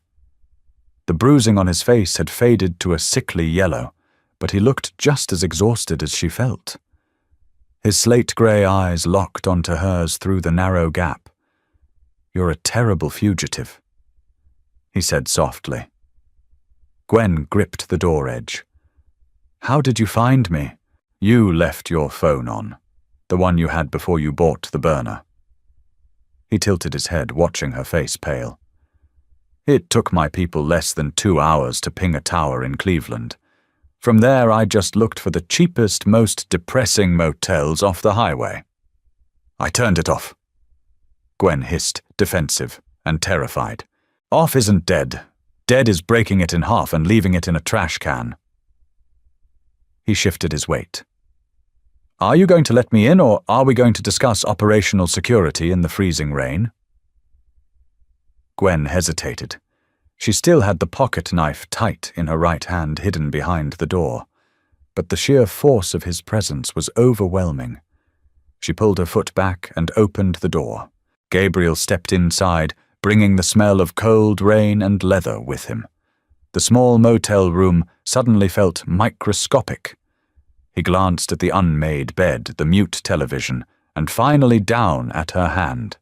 The bruising on his face had faded to a sickly yellow, but he looked just as exhausted as she felt. His slate-grey eyes locked onto hers through the narrow gap. "You're a terrible fugitive," he said softly. Gwen gripped the door edge. "How did you find me?" "You left your phone on, the one you had before you bought the burner." He tilted his head, watching her face pale. "It took my people less than 2 hours to ping a tower in Cleveland. From there, I just looked for the cheapest, most depressing motels off the highway." "I turned it off," Gwen hissed, defensive and terrified. "Off isn't dead. Dead is breaking it in half and leaving it in a trash can." He shifted his weight. "Are you going to let me in, or are we going to discuss operational security in the freezing rain?" Gwen hesitated. She still had the pocket knife tight in her right hand, hidden behind the door, but the sheer force of his presence was overwhelming. She pulled her foot back and opened the door. Gabriel stepped inside, bringing the smell of cold rain and leather with him. The small motel room suddenly felt microscopic. He glanced at the unmade bed, the mute television, and finally down at her hand.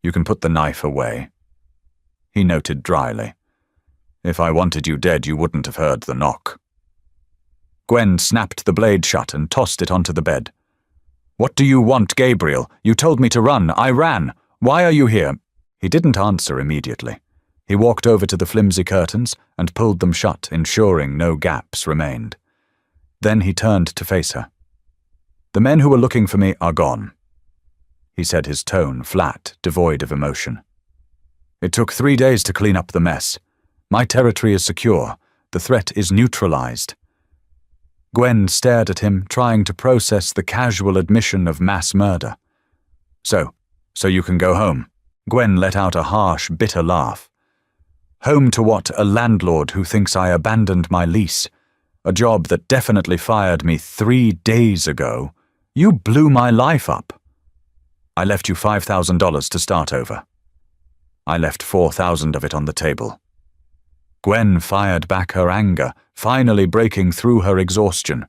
"You can put the knife away," he noted dryly. "If I wanted you dead, you wouldn't have heard the knock." Gwen snapped the blade shut and tossed it onto the bed. "What do you want, Gabriel? You told me to run. I ran. Why are you here?" He didn't answer immediately. He walked over to the flimsy curtains and pulled them shut, ensuring no gaps remained. Then he turned to face her. "The men who were looking for me are gone," he said, his tone flat, devoid of emotion. "It took 3 days to clean up the mess. My territory is secure. The threat is neutralized." Gwen stared at him, trying to process the casual admission of mass murder. So you can go home." Gwen let out a harsh, bitter laugh. "Home to what? A landlord who thinks I abandoned my lease? A job that definitely fired me 3 days ago? You blew my life up. I left you $5,000 to start over. I left 4,000 of it on the table." Gwen fired back her anger, finally breaking through her exhaustion.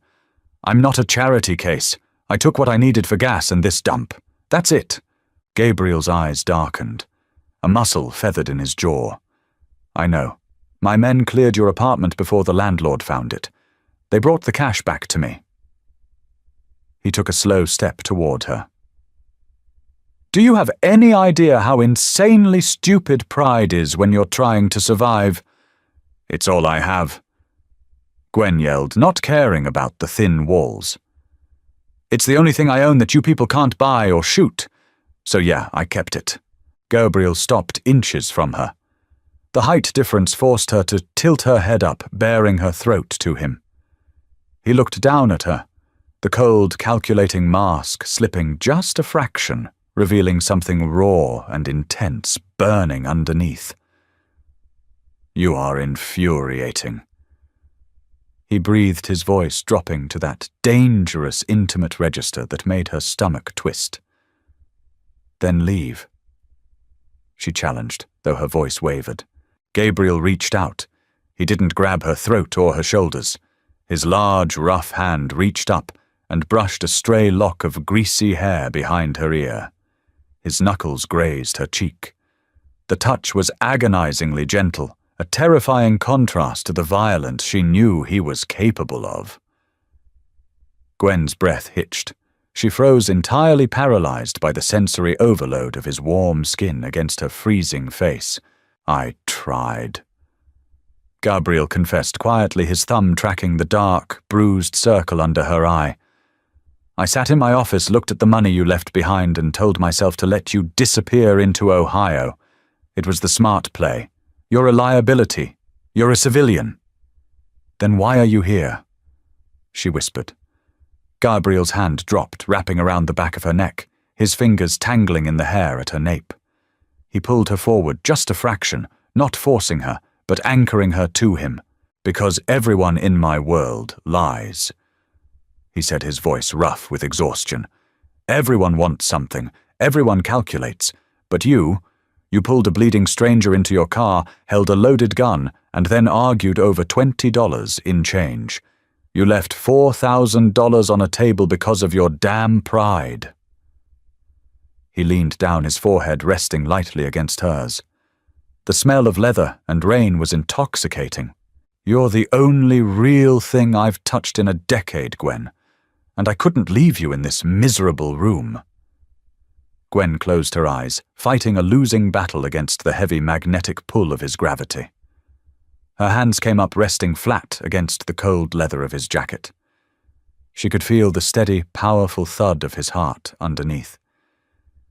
"I'm not a charity case. I took what I needed for gas and this dump. That's it." Gabriel's eyes darkened. A muscle feathered in his jaw. "I know. My men cleared your apartment before the landlord found it. They brought the cash back to me." He took a slow step toward her. "Do you have any idea how insanely stupid pride is when you're trying to survive?" "It's all I have," Gwen yelled, not caring about the thin walls. "It's the only thing I own that you people can't buy or shoot. So yeah, I kept it." Gabriel stopped inches from her. The height difference forced her to tilt her head up, baring her throat to him. He looked down at her, the cold, calculating mask slipping just a fraction, revealing something raw and intense burning underneath. "You are infuriating." He breathed, his voice dropping to that dangerous, intimate register that made her stomach twist. "Then leave," she challenged, though her voice wavered. Gabriel reached out. He didn't grab her throat or her shoulders. His large, rough hand reached up and brushed a stray lock of greasy hair behind her ear. His knuckles grazed her cheek. The touch was agonizingly gentle, a terrifying contrast to the violence she knew he was capable of. Gwen's breath hitched. She froze, entirely paralyzed by the sensory overload of his warm skin against her freezing face. I tried. Gabriel confessed quietly, his thumb tracking the dark, bruised circle under her eye. I sat in my office, looked at the money you left behind, and told myself to let you disappear into Ohio. It was the smart play. You're a liability. You're a civilian. Then why are you here? She whispered. Gabriel's hand dropped, wrapping around the back of her neck, his fingers tangling in the hair at her nape. He pulled her forward just a fraction, not forcing her, but anchoring her to him. Because everyone in my world lies. He said, his voice rough with exhaustion. Everyone wants something. Everyone calculates. But you pulled a bleeding stranger into your car, held a loaded gun, and then argued over $20 in change. You left $4,000 on a table because of your damn pride. He leaned down, his forehead resting lightly against hers. The smell of leather and rain was intoxicating. You're the only real thing I've touched in a decade, Gwen, and I couldn't leave you in this miserable room. Gwen closed her eyes, fighting a losing battle against the heavy magnetic pull of his gravity. Her hands came up, resting flat against the cold leather of his jacket. She could feel the steady, powerful thud of his heart underneath.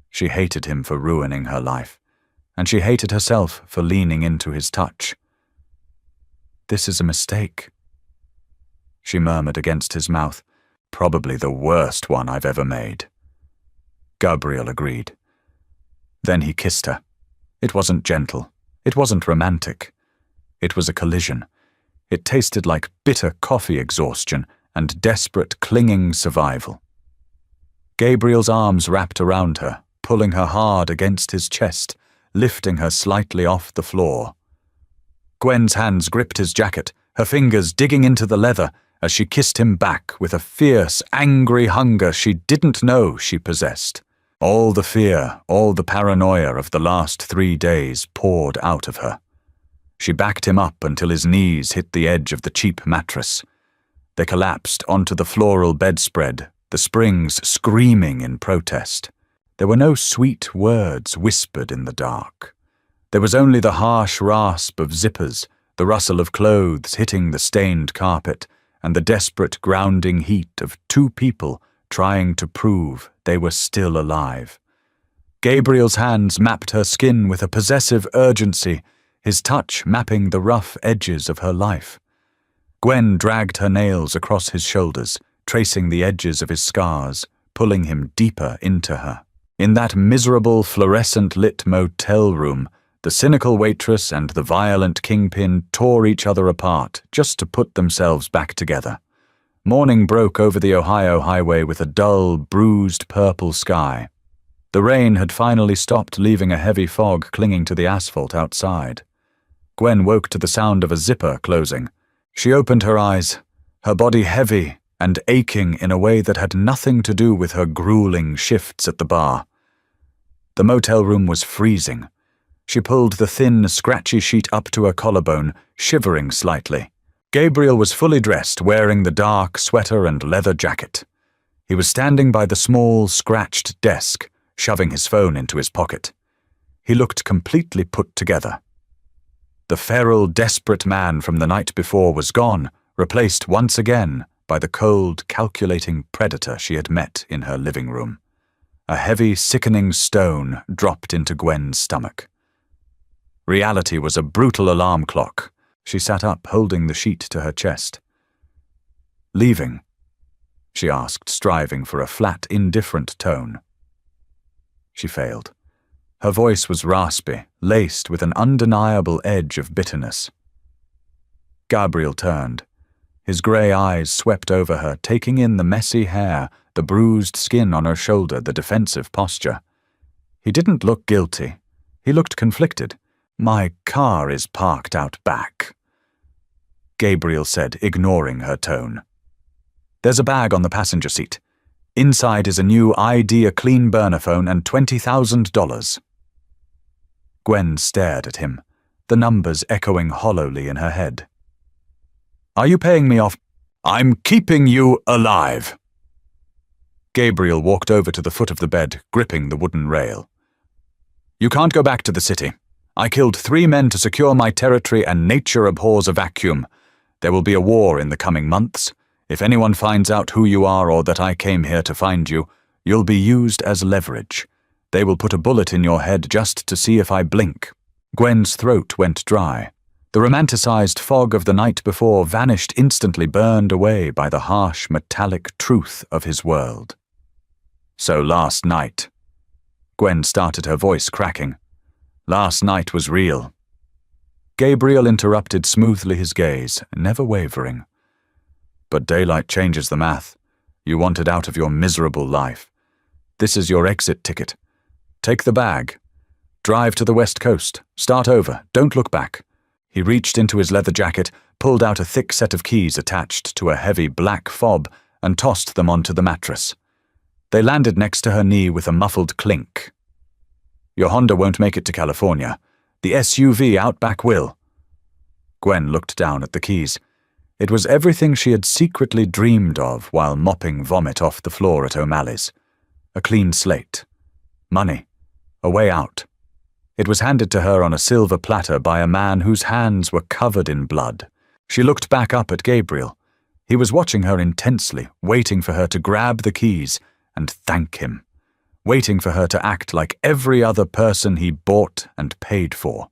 She hated him for ruining her life, and she hated herself for leaning into his touch. This is a mistake, she murmured against his mouth. Probably the worst one I've ever made. Gabriel agreed. Then he kissed her. It wasn't gentle. It wasn't romantic. It was a collision. It tasted like bitter coffee exhaustion and desperate clinging survival. Gabriel's arms wrapped around her, pulling her hard against his chest, lifting her slightly off the floor. Gwen's hands gripped his jacket, her fingers digging into the leather as she kissed him back with a fierce, angry hunger she didn't know she possessed. All the fear, all the paranoia of the last 3 days poured out of her. She backed him up until his knees hit the edge of the cheap mattress. They collapsed onto the floral bedspread, the springs screaming in protest. There were no sweet words whispered in the dark. There was only the harsh rasp of zippers, the rustle of clothes hitting the stained carpet, and the desperate grounding heat of 2 people trying to prove they were still alive. Gabriel's hands mapped her skin with a possessive urgency, his touch mapping the rough edges of her life. Gwen dragged her nails across his shoulders, tracing the edges of his scars, pulling him deeper into her. In that miserable, fluorescent-lit motel room, the cynical waitress and the violent kingpin tore each other apart just to put themselves back together. Morning broke over the Ohio highway with a dull, bruised purple sky. The rain had finally stopped, leaving a heavy fog clinging to the asphalt outside. Gwen woke to the sound of a zipper closing. She opened her eyes, her body heavy and aching in a way that had nothing to do with her grueling shifts at the bar. The motel room was freezing. She pulled the thin, scratchy sheet up to her collarbone, shivering slightly. Gabriel was fully dressed, wearing the dark sweater and leather jacket. He was standing by the small, scratched desk, shoving his phone into his pocket. He looked completely put together. The feral, desperate man from the night before was gone, replaced once again by the cold, calculating predator she had met in her living room. A heavy, sickening stone dropped into Gwen's stomach. Reality was a brutal alarm clock. She sat up, holding the sheet to her chest. "Leaving?" she asked, striving for a flat, indifferent tone. She failed. Her voice was raspy, laced with an undeniable edge of bitterness. Gabriel turned. His grey eyes swept over her, taking in the messy hair, the bruised skin on her shoulder, the defensive posture. He didn't look guilty. He looked conflicted. "My car is parked out back," Gabriel said, ignoring her tone. "There's a bag on the passenger seat. Inside is a new ID, a clean burner phone, and $20,000. Gwen stared at him, the numbers echoing hollowly in her head. "Are you paying me off?" "I'm keeping you alive," Gabriel walked over to the foot of the bed, gripping the wooden rail. "You can't go back to the city. I killed 3 men to secure my territory, and nature abhors a vacuum. There will be a war in the coming months. If anyone finds out who you are or that I came here to find you, you'll be used as leverage. They will put a bullet in your head just to see if I blink." Gwen's throat went dry. The romanticized fog of the night before vanished instantly, burned away by the harsh, metallic truth of his world. "So last night," Gwen started, her voice cracking. "Last night was real." Gabriel interrupted smoothly, his gaze, never wavering. "But daylight changes the math. You wanted out of your miserable life. This is your exit ticket. Take the bag. Drive to the West Coast. Start over. Don't look back." He reached into his leather jacket, pulled out a thick set of keys attached to a heavy black fob, and tossed them onto the mattress. They landed next to her knee with a muffled clink. "Your Honda won't make it to California. The SUV Outback will." Gwen looked down at the keys. It was everything she had secretly dreamed of while mopping vomit off the floor at O'Malley's. A clean slate. Money. A way out. It was handed to her on a silver platter by a man whose hands were covered in blood. She looked back up at Gabriel. He was watching her intensely, waiting for her to grab the keys and thank him, waiting for her to act like every other person he bought and paid for.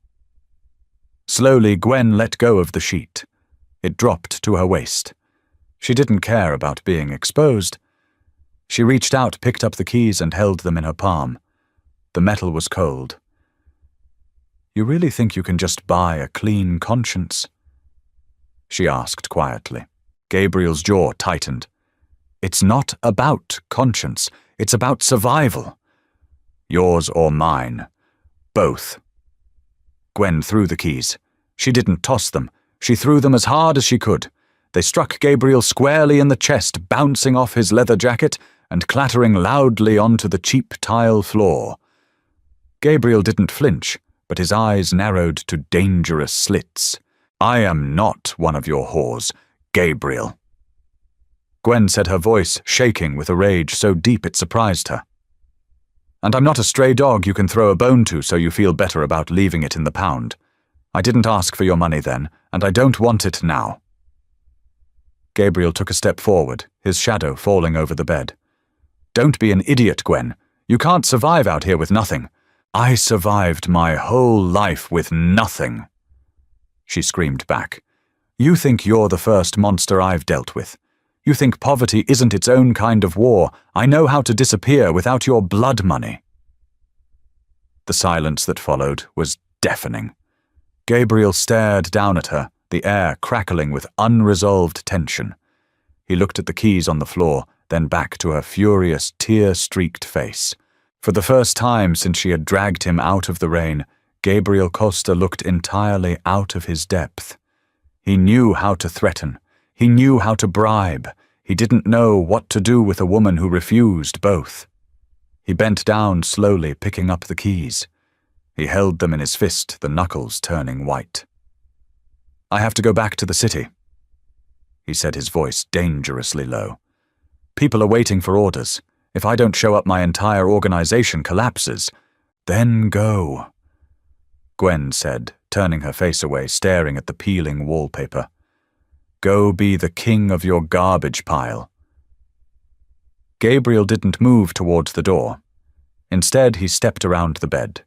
Slowly, Gwen let go of the sheet. It dropped to her waist. She didn't care about being exposed. She reached out, picked up the keys, and held them in her palm. The metal was cold. "You really think you can just buy a clean conscience?" she asked quietly. Gabriel's jaw tightened. "It's not about conscience. It's about survival. Yours or mine. Both." Gwen threw the keys. She didn't toss them. She threw them as hard as she could. They struck Gabriel squarely in the chest, bouncing off his leather jacket and clattering loudly onto the cheap tile floor. Gabriel didn't flinch, but his eyes narrowed to dangerous slits. "I am not one of your whores, Gabriel." Gwen said, her voice shaking with a rage so deep it surprised her. "And I'm not a stray dog you can throw a bone to so you feel better about leaving it in the pound. I didn't ask for your money then, and I don't want it now." Gabriel took a step forward, his shadow falling over the bed. "Don't be an idiot, Gwen. You can't survive out here with nothing. I survived my whole life with nothing." She screamed back. "You think you're the first monster I've dealt with. You think poverty isn't its own kind of war. I know how to disappear without your blood money." The silence that followed was deafening. Gabriel stared down at her, the air crackling with unresolved tension. He looked at the keys on the floor, then back to her furious, tear-streaked face. For the first time since she had dragged him out of the rain, Gabriel Costa looked entirely out of his depth. He knew how to threaten. He knew how to bribe. He didn't know what to do with a woman who refused both. He bent down slowly, picking up the keys. He held them in his fist, the knuckles turning white. "I have to go back to the city," he said, his voice dangerously low. "People are waiting for orders. If I don't show up, my entire organization collapses." "Then go," Gwen said, turning her face away, staring at the peeling wallpaper. "Go be the king of your garbage pile." Gabriel didn't move towards the door. Instead, he stepped around the bed.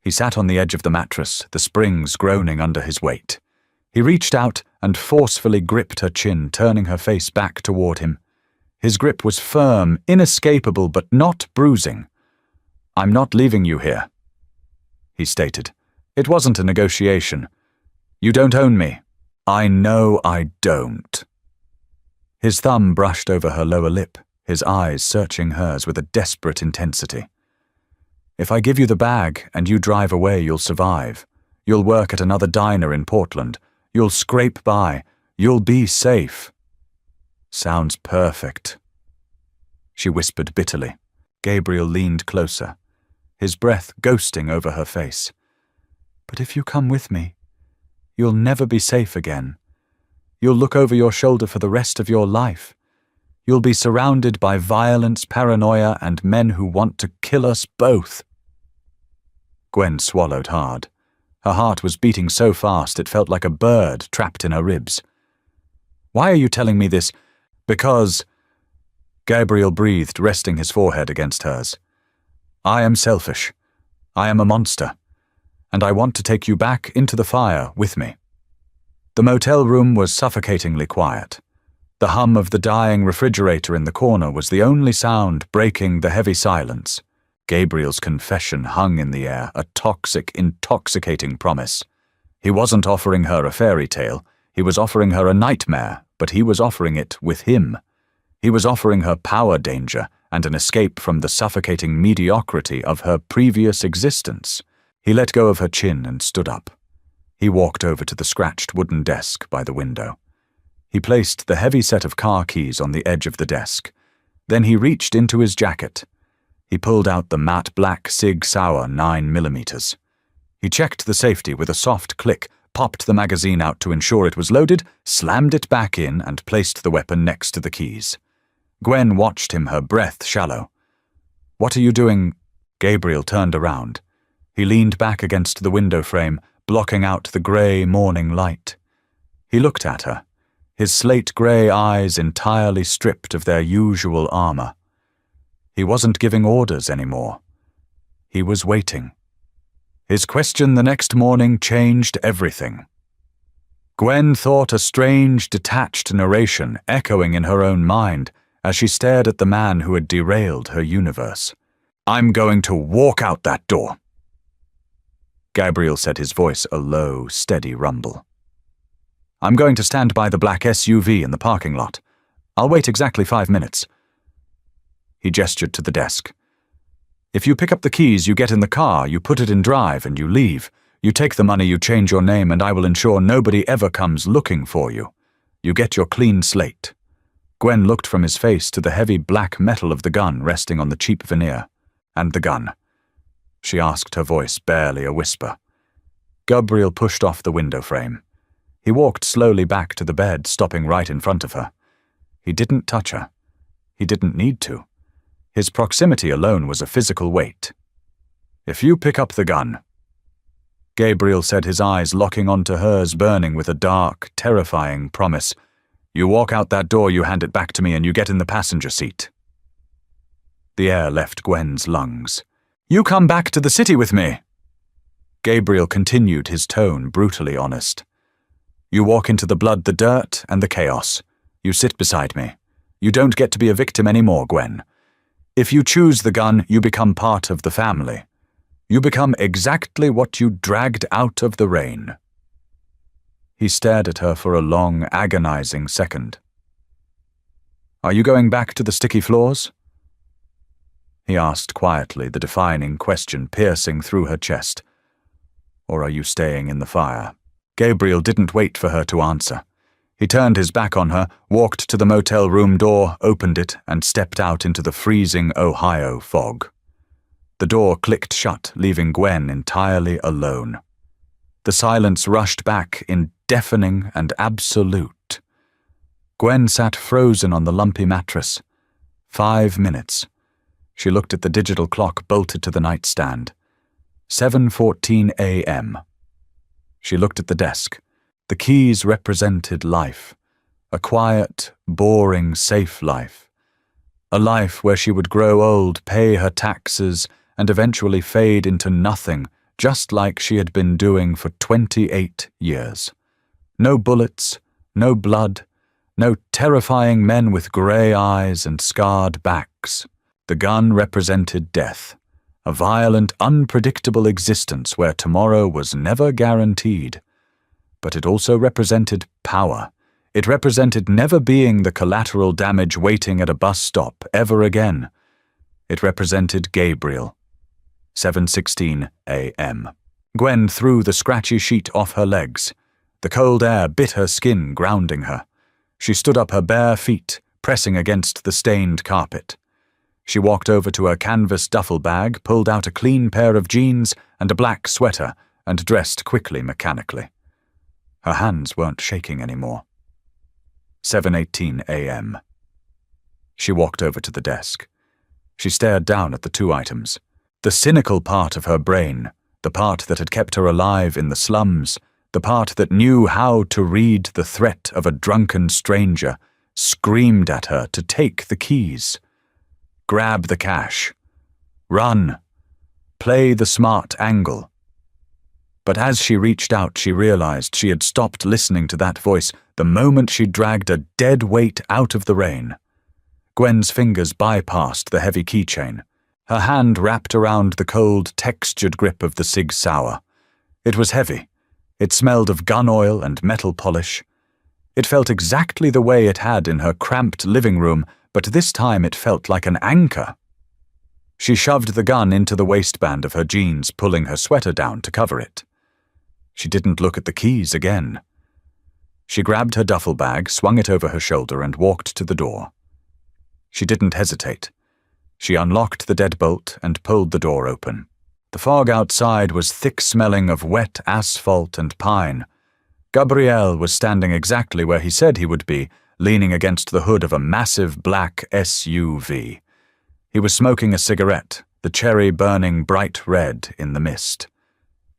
He sat on the edge of the mattress, the springs groaning under his weight. He reached out and forcefully gripped her chin, turning her face back toward him. His grip was firm, inescapable, but not bruising. "I'm not leaving you here," he stated. "It wasn't a negotiation. You don't own me." "I know I don't." His thumb brushed over her lower lip, his eyes searching hers with a desperate intensity. "If I give you the bag and you drive away, you'll survive. You'll work at another diner in Portland. You'll scrape by. You'll be safe." "Sounds perfect," she whispered bitterly. Gabriel leaned closer, his breath ghosting over her face. "But if you come with me, you'll never be safe again. You'll look over your shoulder for the rest of your life. You'll be surrounded by violence, paranoia, and men who want to kill us both." Gwen swallowed hard. Her heart was beating so fast it felt like a bird trapped in her ribs. "Why are you telling me this?" "Because—" Gabriel breathed, resting his forehead against hers. "I am selfish. I am a monster. And I want to take you back into the fire with me." The motel room was suffocatingly quiet. The hum of the dying refrigerator in the corner was the only sound breaking the heavy silence. Gabriel's confession hung in the air, a toxic, intoxicating promise. He wasn't offering her a fairy tale. He was offering her a nightmare, but he was offering it with him. He was offering her power danger and an escape from the suffocating mediocrity of her previous existence. He let go of her chin and stood up. He walked over to the scratched wooden desk by the window. He placed the heavy set of car keys on the edge of the desk. Then he reached into his jacket. He pulled out the matte black Sig Sauer 9mm. He checked the safety with a soft click, popped the magazine out to ensure it was loaded, slammed it back in, and placed the weapon next to the keys. Gwen watched him, her breath shallow. "What are you doing?" Gabriel turned around. He leaned back against the window frame, blocking out the grey morning light. He looked at her, his slate-grey eyes entirely stripped of their usual armor. He wasn't giving orders anymore. He was waiting. His question the next morning changed everything. Gwen thought a strange, detached narration echoing in her own mind as she stared at the man who had derailed her universe. "I'm going to walk out that door." Gabriel set his voice a low, steady rumble. "I'm going to stand by the black SUV in the parking lot. I'll wait exactly 5 minutes." He gestured to the desk. "If you pick up the keys, you get in the car, you put it in drive, and you leave. You take the money, you change your name, and I will ensure nobody ever comes looking for you. You get your clean slate." Gwen looked from his face to the heavy black metal of the gun resting on the cheap veneer. "And the gun?" she asked, her voice barely a whisper. Gabriel pushed off the window frame. He walked slowly back to the bed, stopping right in front of her. He didn't touch her. He didn't need to. His proximity alone was a physical weight. "If you pick up the gun," Gabriel said, his eyes locking onto hers, burning with a dark, terrifying promise, "you walk out that door, you hand it back to me, and you get in the passenger seat." The air left Gwen's lungs. "You come back to the city with me." Gabriel continued, his tone brutally honest. "You walk into the blood, the dirt, and the chaos. You sit beside me. You don't get to be a victim anymore, Gwen. If you choose the gun, you become part of the family. You become exactly what you dragged out of the rain." He stared at her for a long, agonizing second. "Are you going back to the sticky floors?" he asked quietly, the defining question piercing through her chest. "Or are you staying in the fire?" Gabriel didn't wait for her to answer. He turned his back on her, walked to the motel room door, opened it, and stepped out into the freezing Ohio fog. The door clicked shut, leaving Gwen entirely alone. The silence rushed back, deafening and absolute. Gwen sat frozen on the lumpy mattress. 5 minutes. She looked at the digital clock bolted to the nightstand. 7:14 a.m. She looked at the desk. The keys represented life. A quiet, boring, safe life. A life where she would grow old, pay her taxes, and eventually fade into nothing, just like she had been doing for 28 years. No bullets, no blood, no terrifying men with grey eyes and scarred backs. The gun represented death, a violent, unpredictable existence where tomorrow was never guaranteed. But it also represented power. It represented never being the collateral damage waiting at a bus stop ever again. It represented Gabriel. 7:16 a.m. Gwen threw the scratchy sheet off her legs. The cold air bit her skin, grounding her. She stood up, her bare feet pressing against the stained carpet. She walked over to her canvas duffel bag, pulled out a clean pair of jeans and a black sweater, and dressed quickly, mechanically. Her hands weren't shaking anymore. 7:18 a.m. She walked over to the desk. She stared down at the 2 items. The cynical part of her brain, the part that had kept her alive in the slums, the part that knew how to read the threat of a drunken stranger, screamed at her to take the keys. Grab the cash. Run. Play the smart angle. But as she reached out, she realized she had stopped listening to that voice the moment she dragged a dead weight out of the rain. Gwen's fingers bypassed the heavy keychain. Her hand wrapped around the cold, textured grip of the Sig Sauer. It was heavy. It smelled of gun oil and metal polish. It felt exactly the way it had in her cramped living room, but this time it felt like an anchor. She shoved the gun into the waistband of her jeans, pulling her sweater down to cover it. She didn't look at the keys again. She grabbed her duffel bag, swung it over her shoulder, and walked to the door. She didn't hesitate. She unlocked the deadbolt and pulled the door open. The fog outside was thick-smelling of wet asphalt and pine. Gabriel was standing exactly where he said he would be, leaning against the hood of a massive black SUV. He was smoking a cigarette, the cherry burning bright red in the mist.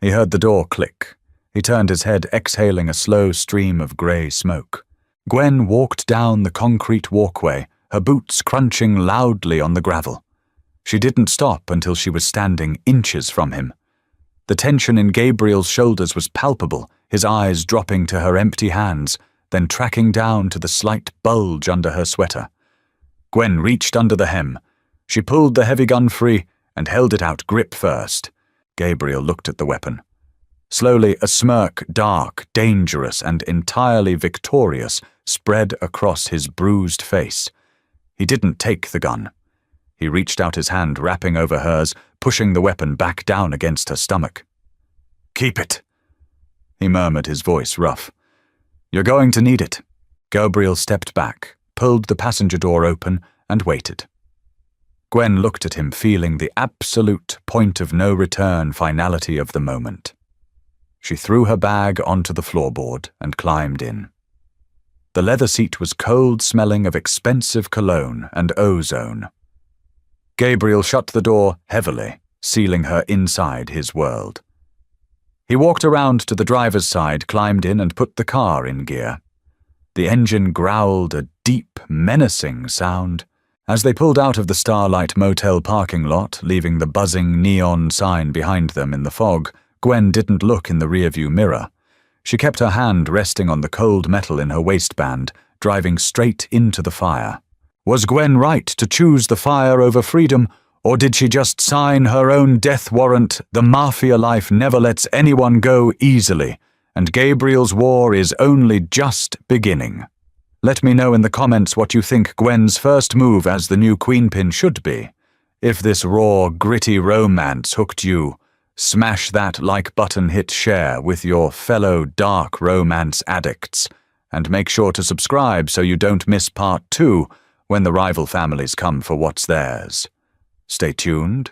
He heard the door click. He turned his head, exhaling a slow stream of grey smoke. Gwen walked down the concrete walkway, her boots crunching loudly on the gravel. She didn't stop until she was standing inches from him. The tension in Gabriel's shoulders was palpable, his eyes dropping to her empty hands, then tracking down to the slight bulge under her sweater. Gwen reached under the hem. She pulled the heavy gun free and held it out grip first. Gabriel looked at the weapon. Slowly, a smirk, dark, dangerous, and entirely victorious, spread across his bruised face. He didn't take the gun. He reached out his hand, wrapping over hers, pushing the weapon back down against her stomach. "Keep it," he murmured, his voice rough. "You're going to need it." Gabriel stepped back, pulled the passenger door open, and waited. Gwen looked at him, feeling the absolute point-of-no-return finality of the moment. She threw her bag onto the floorboard and climbed in. The leather seat was cold-smelling of expensive cologne and ozone. Gabriel shut the door heavily, sealing her inside his world. He walked around to the driver's side, climbed in, and put the car in gear. The engine growled a deep, menacing sound. As they pulled out of the Starlight Motel parking lot, leaving the buzzing neon sign behind them in the fog, Gwen didn't look in the rearview mirror. She kept her hand resting on the cold metal in her waistband, driving straight into the fire. Was Gwen right to choose the fire over freedom, or did she just sign her own death warrant? The Mafia life never lets anyone go easily, and Gabriel's war is only just beginning. Let me know in the comments what you think Gwen's first move as the new Queenpin should be. If this raw, gritty romance hooked you, smash that like button, hit share with your fellow dark romance addicts, and make sure to subscribe so you don't miss part 2 when the rival families come for what's theirs. Stay tuned.